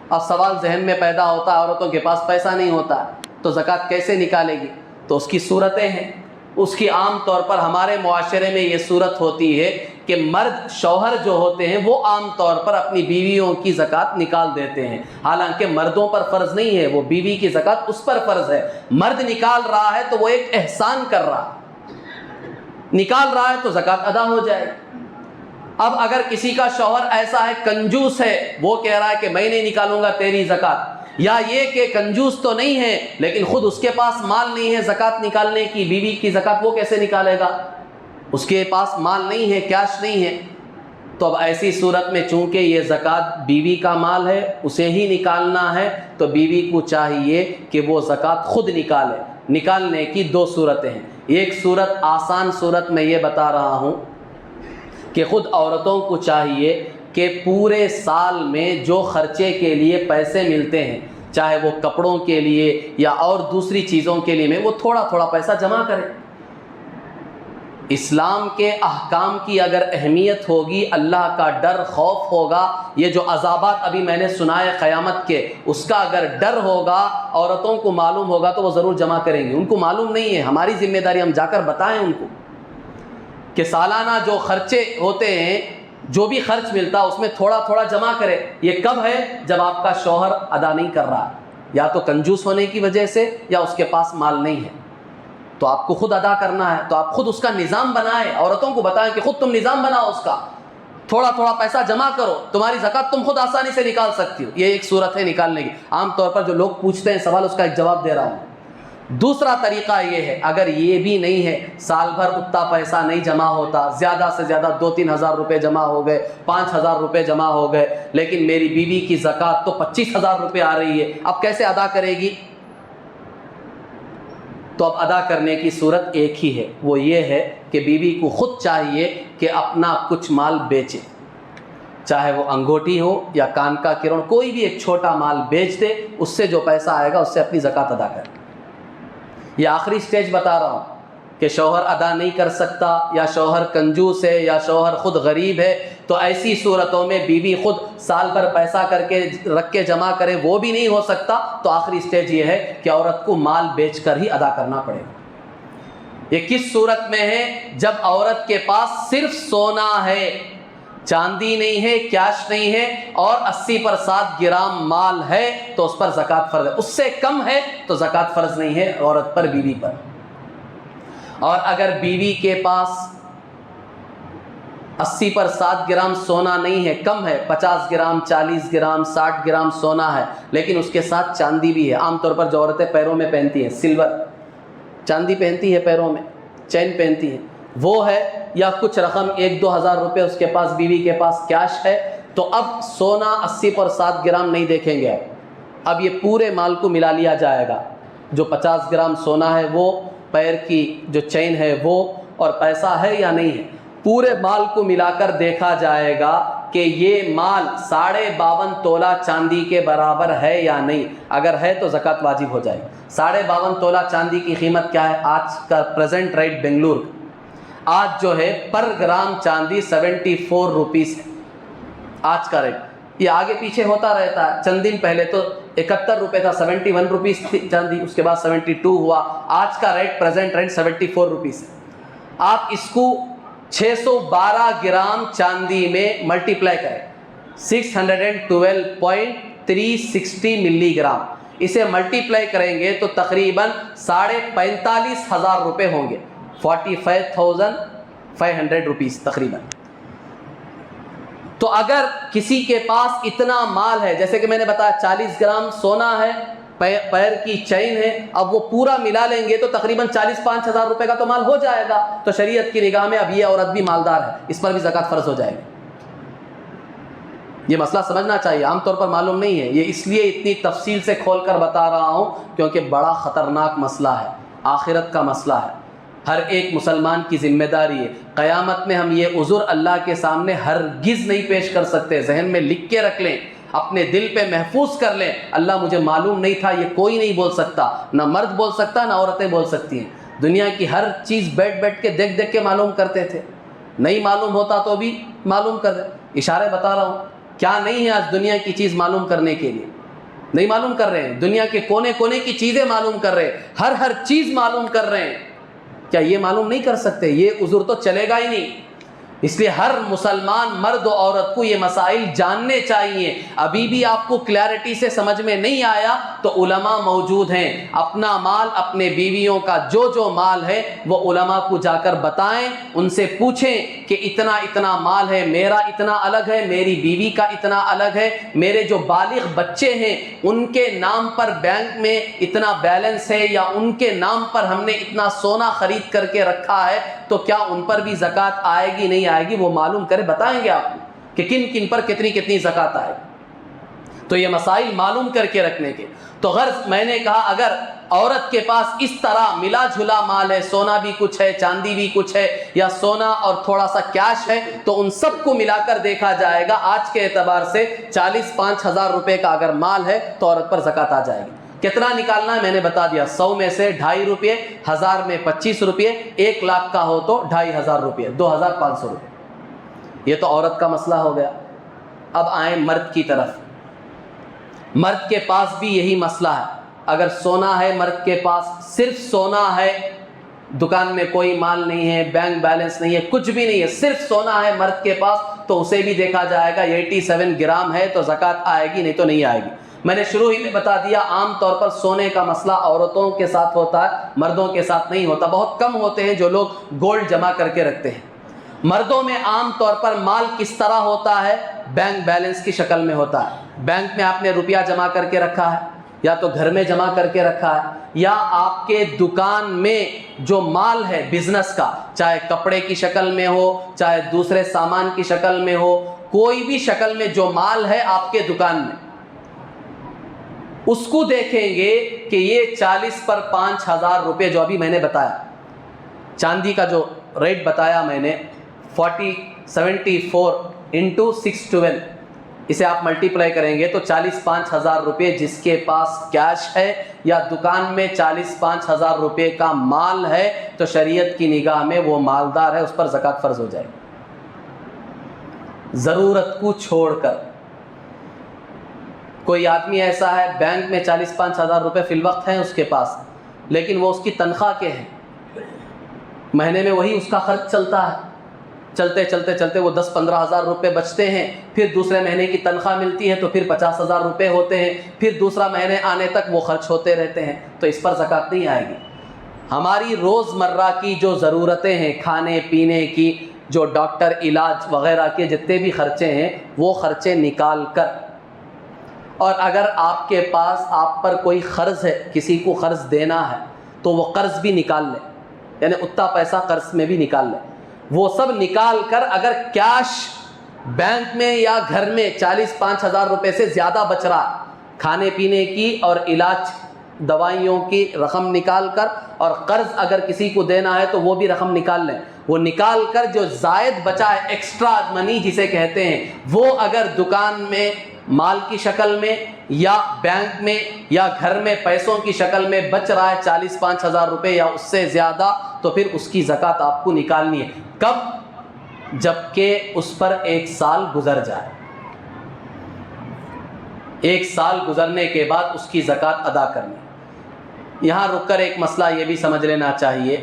اب سوال ذہن میں پیدا ہوتا ہے عورتوں کے پاس پیسہ نہیں ہوتا تو زکوٰۃ کیسے نکالے گی؟ تو اس کی صورتیں ہیں. اس کی عام طور پر ہمارے معاشرے میں یہ صورت ہوتی ہے کہ مرد شوہر جو ہوتے ہیں وہ عام طور پر اپنی بیویوں کی زکوٰۃ نکال دیتے ہیں، حالانکہ مردوں پر فرض نہیں ہے، وہ بیوی کی زکوٰۃ اس پر فرض ہے. مرد نکال رہا ہے تو وہ ایک احسان کر رہا ہے، نکال رہا ہے تو زکوٰۃ ادا ہو جائے. اب اگر کسی کا شوہر ایسا ہے کنجوس ہے، وہ کہہ رہا ہے کہ میں نہیں نکالوں گا تیری زکوٰۃ، یا یہ کہ کنجوس تو نہیں ہے لیکن خود اس کے پاس مال نہیں ہے زکوٰۃ نکالنے کی، بیوی کی زکوٰۃ وہ کیسے نکالے گا؟ اس کے پاس مال نہیں ہے، کیش نہیں ہے. تو اب ایسی صورت میں چونکہ یہ زکوٰۃ بیوی کا مال ہے، اسے ہی نکالنا ہے، تو بیوی کو چاہیے کہ وہ زکوٰۃ خود نکالے. نکالنے کی 2 صورتیں ہیں. ایک صورت آسان صورت میں یہ بتا رہا ہوں کہ خود عورتوں کو چاہیے کہ پورے سال میں جو خرچے کے لیے پیسے ملتے ہیں، چاہے وہ کپڑوں کے لیے یا اور دوسری چیزوں کے لیے، وہ تھوڑا تھوڑا پیسہ جمع کریں. اسلام کے احکام کی اگر اہمیت ہوگی، اللہ کا ڈر خوف ہوگا، یہ جو عذابات ابھی میں نے سنائے قیامت کے، اس کا اگر ڈر ہوگا، عورتوں کو معلوم ہوگا تو وہ ضرور جمع کریں گی. ان کو معلوم نہیں ہے، ہماری ذمہ داری ہم جا کر بتائیں ان کو کہ سالانہ جو خرچے ہوتے ہیں، جو بھی خرچ ملتا اس میں تھوڑا تھوڑا جمع کرے. یہ کب ہے؟ جب آپ کا شوہر ادا نہیں کر رہا، یا تو کنجوس ہونے کی وجہ سے یا اس کے پاس مال نہیں ہے، تو آپ کو خود ادا کرنا ہے. تو آپ خود اس کا نظام بنائیں، عورتوں کو بتائیں کہ خود تم نظام بناؤ، اس کا تھوڑا تھوڑا پیسہ جمع کرو، تمہاری زکوٰۃ تم خود آسانی سے نکال سکتی ہو. یہ ایک صورت ہے نکالنے کی. عام طور پر جو لوگ پوچھتے ہیں سوال، اس کا ایک جواب دے رہا ہوں. دوسرا طریقہ یہ ہے، اگر یہ بھی نہیں ہے، سال بھر اتنا پیسہ نہیں جمع ہوتا، زیادہ سے زیادہ 2-3 ہزار روپے جمع ہو گئے، 5 ہزار روپے جمع ہو گئے، لیکن میری بیوی کی زکوٰۃ تو 25 ہزار روپے آ رہی ہے، اب کیسے ادا کرے گی؟ تو اب ادا کرنے کی صورت ایک ہی ہے، وہ یہ ہے کہ بیوی کو خود چاہیے کہ اپنا کچھ مال بیچے، چاہے وہ انگوٹھی ہو یا کان کا کرون، کوئی بھی ایک چھوٹا مال بیچ دے، اس سے جو پیسہ آئے گا اس سے اپنی زکوٰۃ ادا کرے. یہ آخری سٹیج بتا رہا ہوں کہ شوہر ادا نہیں کر سکتا، یا شوہر کنجوس ہے، یا شوہر خود غریب ہے، تو ایسی صورتوں میں بیوی خود سال بھر پیسہ کر کے رکھ کے جمع کرے، وہ بھی نہیں ہو سکتا، تو آخری سٹیج یہ ہے کہ عورت کو مال بیچ کر ہی ادا کرنا پڑے گا. یہ کس صورت میں ہے؟ جب عورت کے پاس صرف سونا ہے، چاندی نہیں ہے، کیش نہیں ہے، اور 80 پر 7 گرام مال ہے، تو اس پر زکوٰۃ فرض ہے. اس سے کم ہے تو زکوٰۃ فرض نہیں ہے عورت پر، بیوی پر. اور اگر بیوی کے پاس 80 پر 7 گرام سونا نہیں ہے، کم ہے، 50 گرام 40 گرام 60 گرام سونا ہے، لیکن اس کے ساتھ چاندی بھی ہے. عام طور پر جو عورتیں پیروں میں پہنتی ہیں سلور چاندی پہنتی ہے، پیروں میں چین پہنتی ہے، وہ ہے، یا کچھ رقم 1-2 ہزار روپے اس کے پاس، بیوی کے پاس کیش ہے، تو اب سونا 80 پر 7 گرام نہیں دیکھیں گے. اب یہ پورے مال کو ملا لیا جائے گا، جو 50 گرام سونا ہے وہ، پیر کی جو چین ہے وہ، اور پیسہ ہے یا نہیں ہے، پورے مال کو ملا کر دیکھا جائے گا کہ یہ مال 52.5 تولہ چاندی کے برابر ہے یا نہیں. اگر ہے تو زکوٰۃ واجب ہو جائے گی. 52.5 تولہ چاندی کی قیمت کیا ہے آج کا پریزنٹ ریٹ بنگلور آج جو ہے پر گرام چاندی 74 روپیز ہے آج کا ریٹ. یہ آگے پیچھے ہوتا رہتا ہے. چند دن پہلے تو 71 روپے تھا, 71 روپیز تھی چاندی, اس کے بعد 72 ہوا. آج کا ریٹ پریزنٹ ریٹ 74 روپیز ہے. آپ اس کو 612 گرام چاندی میں ملٹیپلائی کریں, 612.360 ملی گرام, اسے ملٹیپلائی کریں گے تو تقریباً 45,500 روپے ہوں گے, 45,500 روپیز تقریباً. تو اگر کسی کے پاس اتنا مال ہے, جیسے کہ میں نے بتایا 40 گرام سونا ہے, پیر کی چین ہے, اب وہ پورا ملا لیں گے تو تقریباً 45,000 روپے کا تو مال ہو جائے گا. تو شریعت کی نگاہ میں اب یہ عورت بھی مالدار ہے, اس پر بھی زکوٰۃ فرض ہو جائے گی. یہ مسئلہ سمجھنا چاہیے, عام طور پر معلوم نہیں ہے. یہ اس لیے اتنی تفصیل سے کھول کر بتا رہا ہوں کیونکہ بڑا خطرناک مسئلہ ہے, آخرت کا مسئلہ ہے. ہر ایک مسلمان کی ذمہ داری ہے. قیامت میں ہم یہ عذر اللہ کے سامنے ہرگز نہیں پیش کر سکتے. ذہن میں لکھ کے رکھ لیں, اپنے دل پہ محفوظ کر لیں, اللہ مجھے معلوم نہیں تھا. یہ کوئی نہیں بول سکتا, نہ مرد بول سکتا نہ عورتیں بول سکتی ہیں. دنیا کی ہر چیز بیٹھ کے دیکھ کے معلوم کرتے تھے, نہیں معلوم ہوتا تو بھی معلوم کر دیں. اشارے بتا رہا ہوں, کیا نہیں ہے آج دنیا کی چیز معلوم کرنے کے لیے, نہیں معلوم کر رہے ہیں. دنیا کے کونے کونے کی چیزیں معلوم کر رہے ہیں, ہر چیز معلوم کر رہے ہیں. کیا یہ معلوم نہیں کر سکتے؟ یہ عذر تو چلے گا ہی نہیں. اس لیے ہر مسلمان مرد و عورت کو یہ مسائل جاننے چاہیے. ابھی بھی آپ کو کلیئرٹی سے سمجھ میں نہیں آیا تو علماء موجود ہیں. اپنا مال, اپنے بیویوں کا جو مال ہے وہ علماء کو جا کر بتائیں, ان سے پوچھیں کہ اتنا مال ہے, میرا اتنا الگ ہے, میری بیوی کا اتنا الگ ہے, میرے جو بالغ بچے ہیں ان کے نام پر بینک میں اتنا بیلنس ہے, یا ان کے نام پر ہم نے اتنا سونا خرید کر کے رکھا ہے, تو کیا ان پر بھی زکوٰۃ آئے گی نہیں آئے گی؟ وہ معلوم کرے, بتائیں گے آپ کو کہ کن پر کتنی زکوٰۃ آئے. تو یہ مسائل معلوم کر کے رکھنے کے. تو غرض میں نے کہا اگر عورت کے پاس اس طرح ملا جھلا مال ہے, سونا بھی کچھ ہے, چاندی بھی کچھ ہے, یا سونا اور تھوڑا سا کیش ہے, تو ان سب کو ملا کر دیکھا جائے گا. آج کے اعتبار سے 45,000 روپے کا اگر مال ہے تو عورت پر زکوٰۃ آ جائے گی. کتنا نکالنا ہے میں نے بتا دیا, 100 میں سے 2.5 روپے, 1000 میں 25 روپے, 1 لاکھ کا ہو تو 2,500 روپے, 2,500 روپے. یہ تو عورت کا مسئلہ ہو گیا. اب آئیں مرد کی طرف. مرد کے پاس بھی یہی مسئلہ ہے. اگر سونا ہے مرد کے پاس, صرف سونا ہے, دکان میں کوئی مال نہیں ہے, بینک بیلنس نہیں ہے, کچھ بھی نہیں ہے, صرف سونا ہے مرد کے پاس, تو اسے بھی دیکھا جائے گا. 87 گرام ہے تو زکوٰۃ آئے گی, نہیں تو نہیں آئے گی. میں نے شروع ہی میں بتا دیا عام طور پر سونے کا مسئلہ عورتوں کے ساتھ ہوتا ہے, مردوں کے ساتھ نہیں ہوتا. بہت کم ہوتے ہیں جو لوگ گولڈ جمع کر کے رکھتے ہیں. مردوں میں عام طور پر مال کس طرح ہوتا ہے؟ بینک بیلنس کی شکل میں ہوتا ہے. بینک میں آپ نے روپیہ جمع کر کے رکھا ہے, یا تو گھر میں جمع کر کے رکھا ہے, یا آپ کے دکان میں جو مال ہے بزنس کا, چاہے کپڑے کی شکل میں ہو, چاہے دوسرے سامان کی شکل میں ہو, کوئی بھی شکل میں جو مال ہے آپ کے دکان میں, اس کو دیکھیں گے کہ یہ 40 پر 5,000 روپے جو ابھی میں نے بتایا, چاندی کا جو ریٹ بتایا میں نے 74 into 612, اسے آپ ملٹیپلائی کریں گے تو 45,000 روپے جس کے پاس کیش ہے یا دکان میں 45,000 روپے کا مال ہے, تو شریعت کی نگاہ میں وہ مالدار ہے, اس پر زکوٰۃ فرض ہو جائے گی. ضرورت کو چھوڑ کر کوئی آدمی ایسا ہے بینک میں 45,000 روپے فی الوقت ہیں اس کے پاس, لیکن وہ اس کی تنخواہ کے ہیں, مہینے میں وہی اس کا خرچ چلتا ہے, چلتے وہ 10-15,000 روپے بچتے ہیں, پھر دوسرے مہینے کی تنخواہ ملتی ہے تو پھر 50,000 روپے ہوتے ہیں, پھر دوسرا مہینے آنے تک وہ خرچ ہوتے رہتے ہیں, تو اس پر زکوٰۃ نہیں آئے گی. ہماری روزمرہ کی جو ضرورتیں ہیں, کھانے پینے کی, جو ڈاکٹر علاج وغیرہ کے جتنے بھی خرچے ہیں, وہ خرچے نکال کر, اور اگر آپ کے پاس آپ پر کوئی قرض ہے, کسی کو قرض دینا ہے, تو وہ قرض بھی نکال لیں, یعنی اتنا پیسہ قرض میں بھی نکال لیں. وہ سب نکال کر اگر کیش بینک میں یا گھر میں 45,000 روپے سے زیادہ بچ رہا, کھانے پینے کی اور علاج دوائیوں کی رقم نکال کر, اور قرض اگر کسی کو دینا ہے تو وہ بھی رقم نکال لیں. وہ نکال کر جو زائد بچا ہے ایکسٹرا منی جسے کہتے ہیں، وہ اگر دکان میں مال کی شکل میں یا بینک میں یا گھر میں پیسوں کی شکل میں بچ رہا ہے 45,000 روپے یا اس سے زیادہ، تو پھر اس کی زکوٰۃ آپ کو نکالنی ہے۔ کب؟ جب کہ اس پر 1 سال گزر جائے، 1 سال گزرنے کے بعد اس کی زکوٰۃ ادا کرنی ہے۔ یہاں رک کر ایک مسئلہ یہ بھی سمجھ لینا چاہیے،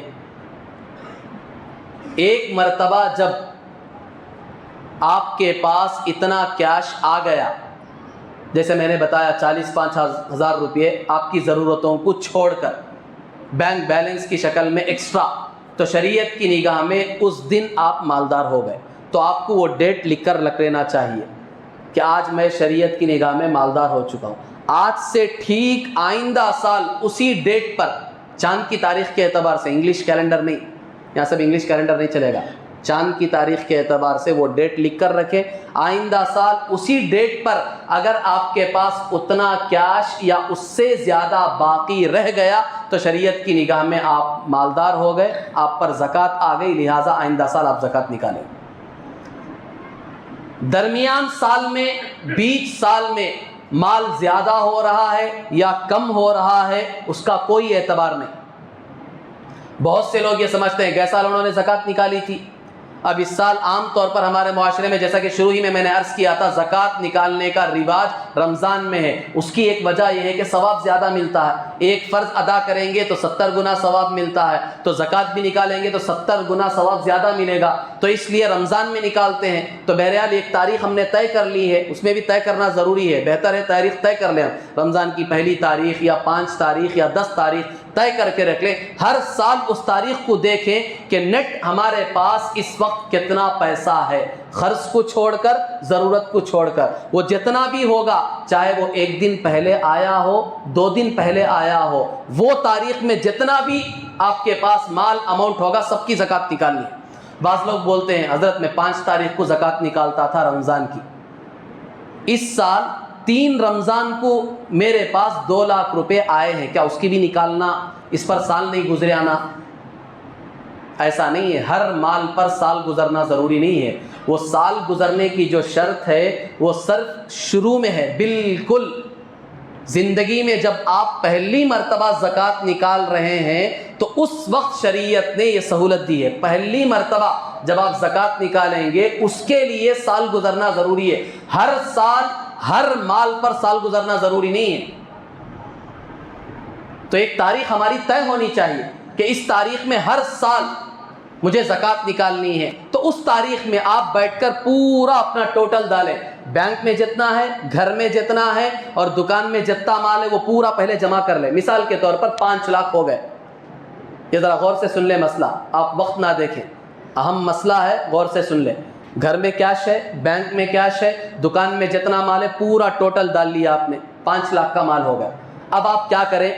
ایک مرتبہ جب آپ کے پاس اتنا کیش آ گیا، جیسے میں نے بتایا 45,000 روپے آپ کی ضرورتوں کو چھوڑ کر بینک بیلنس کی شکل میں ایکسٹرا، تو شریعت کی نگاہ میں اس دن آپ مالدار ہو گئے، تو آپ کو وہ ڈیٹ لکھ کر رکھ لینا چاہیے کہ آج میں شریعت کی نگاہ میں مالدار ہو چکا ہوں۔ آج سے ٹھیک آئندہ سال اسی ڈیٹ پر، چاند کی تاریخ کے اعتبار سے، انگلش کیلنڈر نہیں، یہاں سب انگلش کیلنڈر نہیں چلے گا، چاند کی تاریخ کے اعتبار سے وہ ڈیٹ لکھ کر رکھیں۔ آئندہ سال اسی ڈیٹ پر اگر آپ کے پاس اتنا کیش یا اس سے زیادہ باقی رہ گیا تو شریعت کی نگاہ میں آپ مالدار ہو گئے، آپ پر زکوٰۃ آ گئی، لہٰذا آئندہ سال آپ زکوٰۃ نکالیں۔ درمیان سال میں، بیچ سال میں مال زیادہ ہو رہا ہے یا کم ہو رہا ہے، اس کا کوئی اعتبار نہیں۔ بہت سے لوگ یہ سمجھتے ہیں گئے سال انہوں نے زکوٰۃ نکالی تھی، اب اس سال عام طور پر ہمارے معاشرے میں، جیسا کہ شروع ہی میں نے عرض کیا تھا، زکوٰۃ نکالنے کا رواج رمضان میں ہے۔ اس کی ایک وجہ یہ ہے کہ ثواب زیادہ ملتا ہے، ایک فرض ادا کریں گے تو 70 گنا ثواب ملتا ہے، تو زکوٰۃ بھی نکالیں گے تو 70 گنا ثواب زیادہ ملے گا، تو اس لیے رمضان میں نکالتے ہیں۔ تو بہرحال ایک تاریخ ہم نے طے کر لی ہے، اس میں بھی طے کرنا ضروری ہے، بہتر ہے تاریخ طے کر لیں، رمضان کی پہلی تاریخ یا 5 تاریخ یا 10 تاریخ طے کر کے رکھ لیں۔ ہر سال اس تاریخ کو دیکھیں کہ نیٹ ہمارے پاس اس وقت کتنا پیسہ ہے، خرچ کو چھوڑ کر، ضرورت کو چھوڑ کر، وہ جتنا بھی ہوگا، چاہے وہ 1 دن پہلے آیا ہو، 2 دن پہلے آیا ہو، وہ تاریخ میں جتنا بھی آپ کے پاس مال اماؤنٹ ہوگا سب کی زکوٰۃ نکالنی ہے۔ بعض لوگ بولتے ہیں حضرت میں 5 تاریخ کو زکوٰۃ نکالتا تھا رمضان کی، اس سال 3 رمضان کو میرے پاس 2 لاکھ روپے آئے ہیں، کیا اس کی بھی نکالنا، اس پر سال نہیں گزرے آنا؟ ایسا نہیں ہے، ہر مال پر سال گزرنا ضروری نہیں ہے، وہ سال گزرنے کی جو شرط ہے وہ صرف شروع میں ہے۔ بالکل زندگی میں جب آپ پہلی مرتبہ زکوٰۃ نکال رہے ہیں تو اس وقت شریعت نے یہ سہولت دی ہے، پہلی مرتبہ جب آپ زکوٰۃ نکالیں گے اس کے لیے سال گزرنا ضروری ہے۔ ہر سال ہر مال پر سال گزرنا ضروری نہیں ہے، تو ایک تاریخ ہماری طے ہونی چاہیے کہ اس تاریخ میں ہر سال مجھے زکوٰۃ نکالنی ہے، تو اس تاریخ میں آپ بیٹھ کر پورا اپنا ٹوٹل ڈالیں، بینک میں جتنا ہے، گھر میں جتنا ہے اور دکان میں جتنا مال ہے وہ پورا پہلے جمع کر لیں۔ مثال کے طور پر 5 لاکھ ہو گئے، یہ ذرا غور سے سن لیں مسئلہ، آپ وقت نہ دیکھیں، اہم مسئلہ ہے، غور سے سن لیں۔ گھر میں کیش ہے، بینک میں کیش ہے، دکان میں جتنا مال ہے پورا ٹوٹل ڈال لیا آپ نے، 5 لاکھ کا مال ہو گیا۔ اب آپ کیا کریں،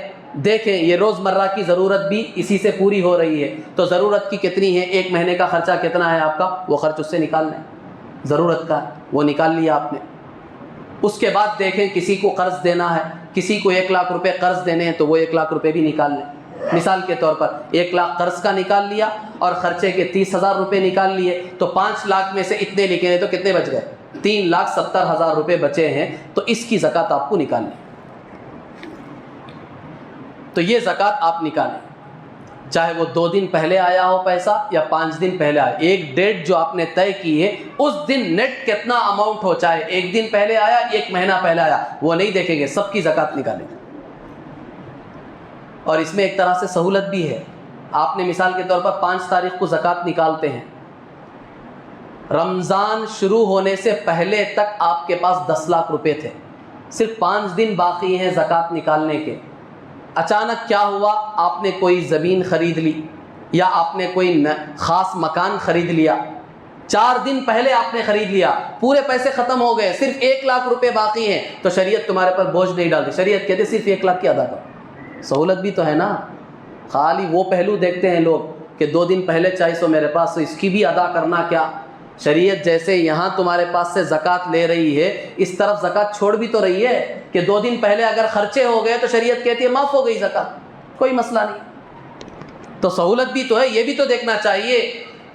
دیکھیں یہ روزمرہ کی ضرورت بھی اسی سے پوری ہو رہی ہے، تو ضرورت کی کتنی ہے، 1 مہینے کا خرچہ کتنا ہے آپ کا، وہ خرچ اس سے نکال لیں، ضرورت کا وہ نکال لیا آپ نے۔ اس کے بعد دیکھیں کسی کو قرض دینا ہے، کسی کو 1 لاکھ روپے قرض دینے ہیں تو وہ 1 لاکھ روپے بھی نکال لیں۔ مثال کے طور پر 1 لاکھ قرض کا نکال لیا اور خرچے کے 30,000 روپے نکال لیے، تو 5 لاکھ میں سے اتنے لکھے ہیں تو کتنے بچ گئے، 3,70,000 روپے بچے ہیں، تو اس کی زکوٰۃ آپ کو نکالنی ہے۔ تو یہ زکوٰۃ آپ نکالیں، چاہے وہ 2 دن پہلے آیا ہو پیسہ یا 5 دن پہلے آیا، ایک ڈیٹ جو آپ نے طے کی ہے اس دن نیٹ کتنا اماؤنٹ ہو، چاہے 1 دن پہلے آیا 1 مہینہ پہلے آیا، وہ نہیں دیکھیں گے، سب کی زکوٰۃ نکالیں گے۔ اور اس میں ایک طرح سے سہولت بھی ہے، آپ نے مثال کے طور پر 5 تاریخ کو زکوٰۃ نکالتے ہیں، رمضان شروع ہونے سے پہلے تک آپ کے پاس 10 لاکھ روپے تھے، صرف 5 دن باقی ہیں زکوٰۃ نکالنے کے، اچانک کیا ہوا، آپ نے کوئی زمین خرید لی یا آپ نے کوئی خاص مکان خرید لیا، 4 دن پہلے آپ نے خرید لیا، پورے پیسے ختم ہو گئے، صرف 1 لاکھ روپے باقی ہیں، تو شریعت تمہارے پر بوجھ نہیں ڈالتی، شریعت کہتے صرف 1 لاکھ کی ادا کرو۔ سہولت بھی تو ہے نا، خالی وہ پہلو دیکھتے ہیں لوگ کہ 2 دن پہلے 400 میرے پاس، تو اس کی بھی ادا کرنا کیا، شریعت جیسے یہاں تمہارے پاس سے زکوٰۃ لے رہی ہے اس طرف زکوٰۃ چھوڑ بھی تو رہی ہے کہ 2 دن پہلے اگر خرچے ہو گئے تو شریعت کہتی ہے معاف ہو گئی زکوٰۃ، کوئی مسئلہ نہیں، تو سہولت بھی تو ہے، یہ بھی تو دیکھنا چاہیے۔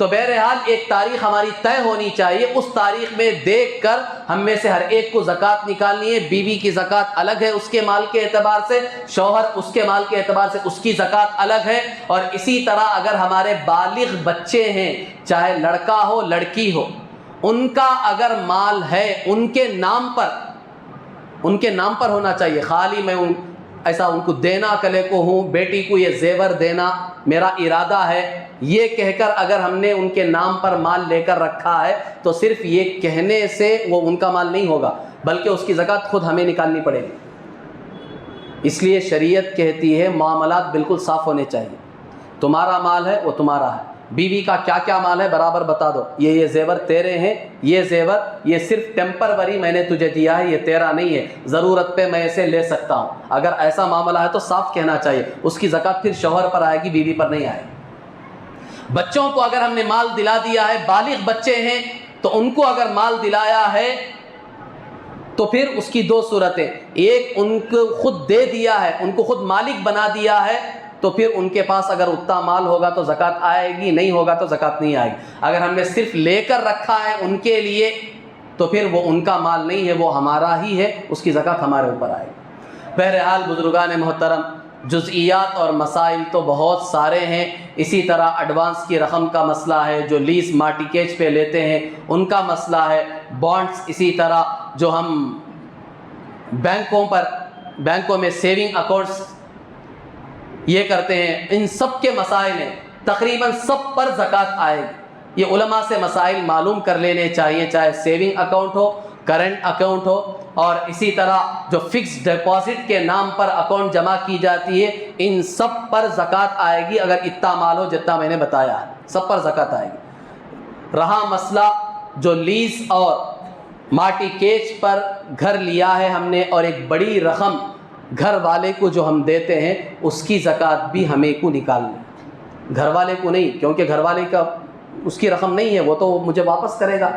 تو بہرحال ایک تاریخ ہماری طے ہونی چاہیے، اس تاریخ میں دیکھ کر ہم میں سے ہر ایک کو زکوٰۃ نکالنی ہے۔ بیوی کی زکوٰۃ الگ ہے اس کے مال کے اعتبار سے، شوہر اس کے مال کے اعتبار سے اس کی زکوٰۃ الگ ہے۔ اور اسی طرح اگر ہمارے بالغ بچے ہیں، چاہے لڑکا ہو لڑکی ہو، ان کا اگر مال ہے ان کے نام پر ہونا چاہیے۔ خالی میں ایسا ان کو دینا کلے کو ہوں، بیٹی کو یہ زیور دینا میرا ارادہ ہے، یہ کہہ کر اگر ہم نے ان کے نام پر مال لے کر رکھا ہے تو صرف یہ کہنے سے وہ ان کا مال نہیں ہوگا، بلکہ اس کی زکوٰۃ خود ہمیں نکالنی پڑے گی۔ اس لیے شریعت کہتی ہے معاملات بالکل صاف ہونے چاہیے۔ تمہارا مال ہے وہ تمہارا ہے، بیوی کا کیا کیا مال ہے برابر بتا دو، یہ زیور تیرے ہیں، یہ زیور یہ صرف ٹیمپروری میں نے تجھے دیا ہے، یہ تیرا نہیں ہے، ضرورت پہ میں اسے لے سکتا ہوں۔ اگر ایسا معاملہ ہے تو صاف کہنا چاہیے، اس کی زکوٰۃ پھر شوہر پر آئے گی، بیوی پر نہیں آئے گی۔ بچوں کو اگر ہم نے مال دلا دیا ہے، بالغ بچے ہیں تو ان کو اگر مال دلایا ہے تو پھر اس کی دو صورتیں، ایک ان کو خود دے دیا ہے، ان کو خود مالک بنا دیا ہے، تو پھر ان کے پاس اگر اتنا مال ہوگا تو زکوٰۃ آئے گی، نہیں ہوگا تو زکوٰۃ نہیں آئے گی۔ اگر ہم نے صرف لے کر رکھا ہے ان کے لیے تو پھر وہ ان کا مال نہیں ہے، وہ ہمارا ہی ہے، اس کی زکوٰۃ ہمارے اوپر آئے گی۔ بہرحال بزرگان محترم، جزئیات اور مسائل تو بہت سارے ہیں۔ اسی طرح ایڈوانس کی رقم کا مسئلہ ہے، جو لیز مارٹیکیج پہ لیتے ہیں ان کا مسئلہ ہے، بانڈز، اسی طرح جو ہم بینکوں میں سیونگ اکاؤنٹس یہ کرتے ہیں، ان سب کے مسائل ہیں، تقریباً سب پر زکوٰۃ آئے گی۔ یہ علماء سے مسائل معلوم کر لینے چاہیے، چاہے سیونگ اکاؤنٹ ہو، کرنٹ اکاؤنٹ ہو، اور اسی طرح جو فکس ڈپازٹ کے نام پر اکاؤنٹ جمع کی جاتی ہے، ان سب پر زکوٰۃ آئے گی اگر اتنا مال ہو جتنا میں نے بتایا ہے، سب پر زکوٰۃ آئے گی۔ رہا مسئلہ جو لیز اور مارٹیکیج پر گھر لیا ہے ہم نے اور ایک بڑی رقم گھر والے کو جو ہم دیتے ہیں، اس کی زکوٰۃ بھی ہمیں کو نکالنی ہے، گھر والے کو نہیں، کیونکہ گھر والے کا اس کی رقم نہیں ہے، وہ تو مجھے واپس کرے گا۔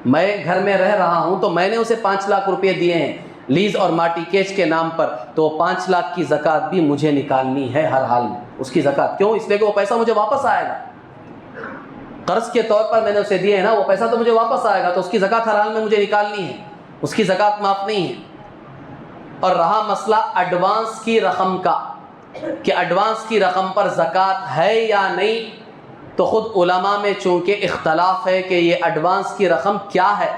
میں گھر میں رہ رہا ہوں تو میں نے اسے 5 لاکھ روپے دیے ہیں لیز اور مارٹیکیج کے نام پر، تو 5 لاکھ کی زکوٰۃ بھی مجھے نکالنی ہے ہر حال میں، اس کی زکوٰۃ۔ کیوں؟ اس لیے کہ وہ پیسہ مجھے واپس آئے گا، قرض کے طور پر میں نے اسے دیے ہیں نا، وہ پیسہ تو مجھے واپس آئے گا، تو اس کی زکوٰۃ ہر حال میں مجھے نکالنی ہے، اس کی زکوٰۃ معاف نہیں ہے۔ اور رہا مسئلہ ایڈوانس کی رقم کا، کہ ایڈوانس کی رقم پر زکوٰۃ ہے یا نہیں، تو خود علماء میں چونکہ اختلاف ہے کہ یہ ایڈوانس کی رقم کیا ہے،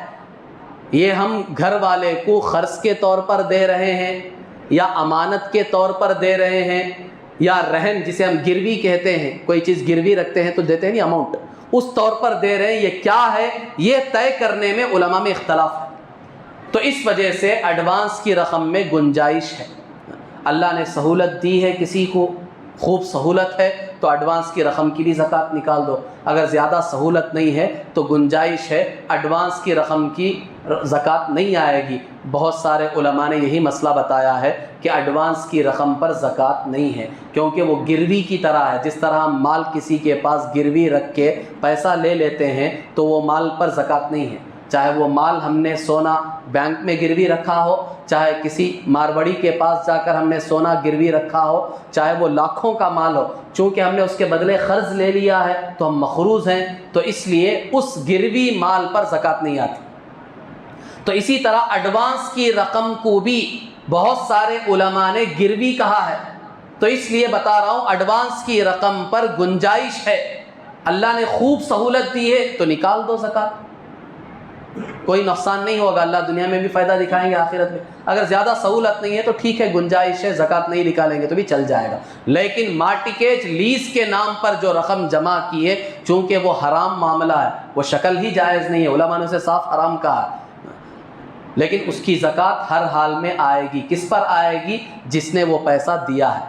یہ ہم گھر والے کو قرض کے طور پر دے رہے ہیں، یا امانت کے طور پر دے رہے ہیں، یا رہن جسے ہم گروی کہتے ہیں، کوئی چیز گروی رکھتے ہیں تو دیتے ہیں نہیں اماؤنٹ، اس طور پر دے رہے ہیں، یہ کیا ہے یہ طے کرنے میں علماء میں اختلاف ہے۔ تو اس وجہ سے ایڈوانس کی رقم میں گنجائش ہے، اللہ نے سہولت دی ہے کسی کو، خوب سہولت ہے تو ایڈوانس کی رقم کی بھی زکوٰۃ نکال دو۔ اگر زیادہ سہولت نہیں ہے تو گنجائش ہے، ایڈوانس کی رقم کی زکوٰۃ نہیں آئے گی۔ بہت سارے علماء نے یہی مسئلہ بتایا ہے کہ ایڈوانس کی رقم پر زکوٰۃ نہیں ہے، کیونکہ وہ گروی کی طرح ہے۔ جس طرح ہم مال کسی کے پاس گروی رکھ کے پیسہ لے لیتے ہیں تو وہ مال پر زکوٰۃ نہیں ہے، چاہے وہ مال ہم نے سونا بینک میں گروی رکھا ہو، چاہے کسی ماروڑی کے پاس جا کر ہم نے سونا گروی رکھا ہو، چاہے وہ لاکھوں کا مال ہو، چونکہ ہم نے اس کے بدلے قرض لے لیا ہے تو ہم مقروض ہیں، تو اس لیے اس گروی مال پر زکوٰۃ نہیں آتی۔ تو اسی طرح ایڈوانس کی رقم کو بھی بہت سارے علماء نے گروی کہا ہے، تو اس لیے بتا رہا ہوں ایڈوانس کی رقم پر گنجائش ہے، اللہ نے خوب سہولت دی ہے تو نکال دو زکوٰۃ، کوئی نقصان نہیں ہوگا، اللہ دنیا میں بھی فائدہ دکھائیں گے آخرت میں۔ اگر زیادہ سہولت نہیں ہے تو ٹھیک ہے، گنجائش ہے، زکوٰۃ نہیں نکالیں گے تو بھی چل جائے گا۔ لیکن مارٹیکیج لیز کے نام پر جو رقم جمع کی ہے، چونکہ وہ حرام معاملہ ہے، وہ شکل ہی جائز نہیں ہے، علماء نے اسے صاف حرام کہا ہے، لیکن اس کی زکوٰۃ ہر حال میں آئے گی۔ کس پر آئے گی؟ جس نے وہ پیسہ دیا ہے،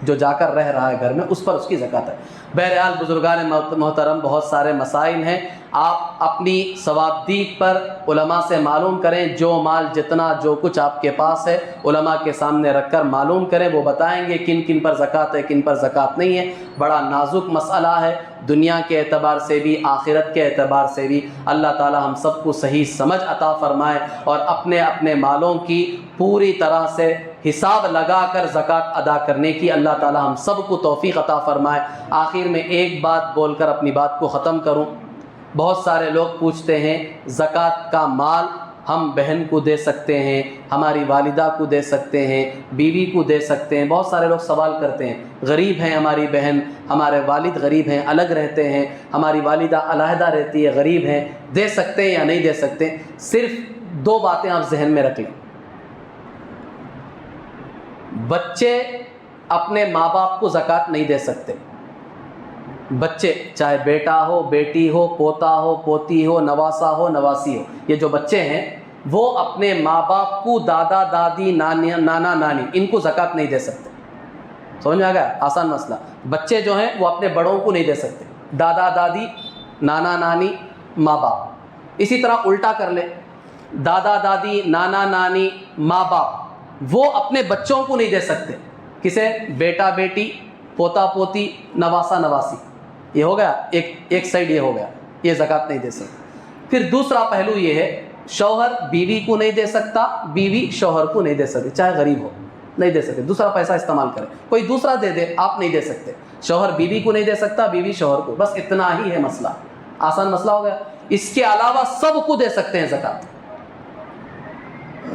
جو جا کر رہ رہا ہے گھر میں، اس پر اس کی زکوٰۃ ہے۔ بہرحال بزرگان محترم، بہت سارے مسائل ہیں، آپ اپنی ثوابدید پر علماء سے معلوم کریں، جو مال جتنا جو کچھ آپ کے پاس ہے علماء کے سامنے رکھ کر معلوم کریں، وہ بتائیں گے کن کن پر زکوٰۃ ہے، کن پر زکوٰۃ نہیں ہے۔ بڑا نازک مسئلہ ہے، دنیا کے اعتبار سے بھی آخرت کے اعتبار سے بھی۔ اللہ تعالی ہم سب کو صحیح سمجھ عطا فرمائے اور اپنے اپنے مالوں کی پوری طرح سے حساب لگا کر زکوٰۃ ادا کرنے کی اللہ تعالی ہم سب کو توفیق عطا فرمائے۔ آخر آخر میں ایک بات بول کر اپنی بات کو ختم کروں. بہت سارے لوگ پوچھتے ہیں زکوٰۃ کا مال ہم بہن کو دے سکتے ہیں, ہماری والدہ کو دے سکتے ہیں, بیوی کو دے سکتے ہیں. بہت سارے لوگ سوال کرتے ہیں, غریب ہیں ہماری بہن, ہمارے والد غریب ہیں, الگ رہتے ہیں, ہماری والدہ علیحدہ رہتی ہے, غریب ہیں, دے سکتے ہیں یا نہیں دے سکتے؟ صرف دو باتیں آپ ذہن میں رکھ لیں. بچے اپنے ماں باپ کو زکوٰۃ نہیں دے سکتے. بچے چاہے بیٹا ہو, بیٹی ہو, پوتا ہو, پوتی ہو, نواسا ہو, نواسی ہو, یہ جو بچے ہیں وہ اپنے ماں باپ کو, دادا دادی, نانا نانی, ان کو زکوٰۃ نہیں دے سکتے. سمجھ میں آ گیا؟ آسان مسئلہ. بچے جو ہیں وہ اپنے بڑوں کو نہیں دے سکتے, دادا دادی, نانا نانی, ماں باپ. اسی طرح الٹا کر لے, دادا دادی, نانا نانی, ماں باپ وہ اپنے بچوں کو نہیں دے سکتے. کسے؟ بیٹا بیٹی, پوتا پوتی, نواسا نواسی. یہ ہو گیا ایک سائڈ, یہ ہو گیا, یہ زکوٰۃ نہیں دے سکتے. پھر دوسرا پہلو یہ ہے, شوہر بیوی کو نہیں دے سکتا, بیوی شوہر کو نہیں دے سکتی, چاہے غریب ہو, نہیں دے سکتے. دوسرا پیسہ استعمال کرے, کوئی دوسرا دے دے, آپ نہیں دے سکتے. شوہر بیوی کو نہیں دے سکتا, بیوی شوہر کو, بس اتنا ہی ہے مسئلہ. آسان مسئلہ ہو گیا. اس کے علاوہ سب کو دے سکتے ہیں زکوٰۃ.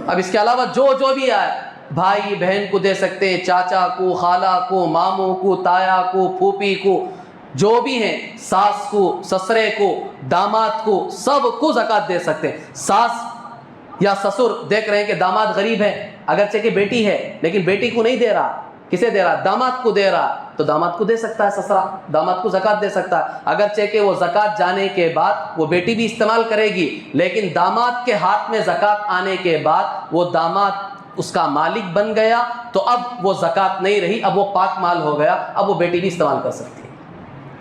اب اس کے علاوہ جو بھی آئے, بھائی بہن کو دے سکتے ہیں, چاچا کو, خالہ کو, ماموں کو, تایا کو, پھوپھی کو, جو بھی ہیں, ساس کو, سسرے کو, داماد کو, سب کو زکوٰۃ دے سکتے ہیں. ساس یا سسر دیکھ رہے ہیں کہ داماد غریب ہے, اگرچہ کہ بیٹی ہے لیکن بیٹی کو نہیں دے رہا, کسے دے رہا؟ داماد کو دے رہا, تو داماد کو دے سکتا ہے سسرا, داماد کو زکوٰۃ دے سکتا ہے. اگرچہ کہ وہ زکوٰۃ جانے کے بعد وہ بیٹی بھی استعمال کرے گی, لیکن داماد کے ہاتھ میں زکوٰۃ آنے کے بعد وہ داماد اس کا مالک بن گیا, تو اب وہ زکوٰۃ نہیں رہی, اب وہ پاک مال ہو گیا, اب وہ بیٹی بھی استعمال کر سکتی ہے.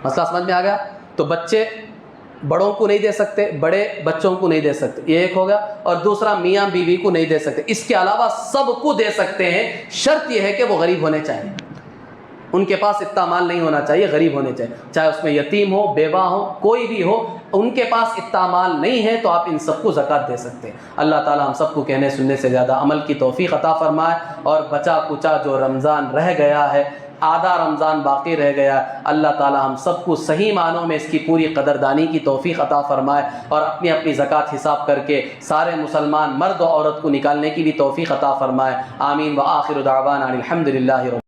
مسئلہ سمجھ میں آ گیا؟ تو بچے بڑوں کو نہیں دے سکتے, بڑے بچوں کو نہیں دے سکتے, یہ ایک ہو گیا. اور دوسرا میاں بیوی کو نہیں دے سکتے. اس کے علاوہ سب کو دے سکتے ہیں, شرط یہ ہے کہ وہ غریب ہونے چاہیے, ان کے پاس اتنا مال نہیں ہونا چاہیے, غریب ہونے چاہیے. چاہے اس میں یتیم ہو, بیوہ ہو, کوئی بھی ہو, ان کے پاس اتنا مال نہیں ہے تو آپ ان سب کو زکوٰۃ دے سکتے ہیں. اللہ تعالی ہم سب کو کہنے سننے سے زیادہ عمل کی توفیق عطا فرمائے. اور بچا کچا جو رمضان رہ گیا ہے, آدھا رمضان باقی رہ گیا, اللہ تعالی ہم سب کو صحیح معنوں میں اس کی پوری قدردانی کی توفیق عطا فرمائے, اور اپنی اپنی زکوٰۃ حساب کر کے سارے مسلمان مرد و عورت کو نکالنے کی بھی توفیق عطا فرمائے. آمین. وآخر دعوانا الحمد للہ.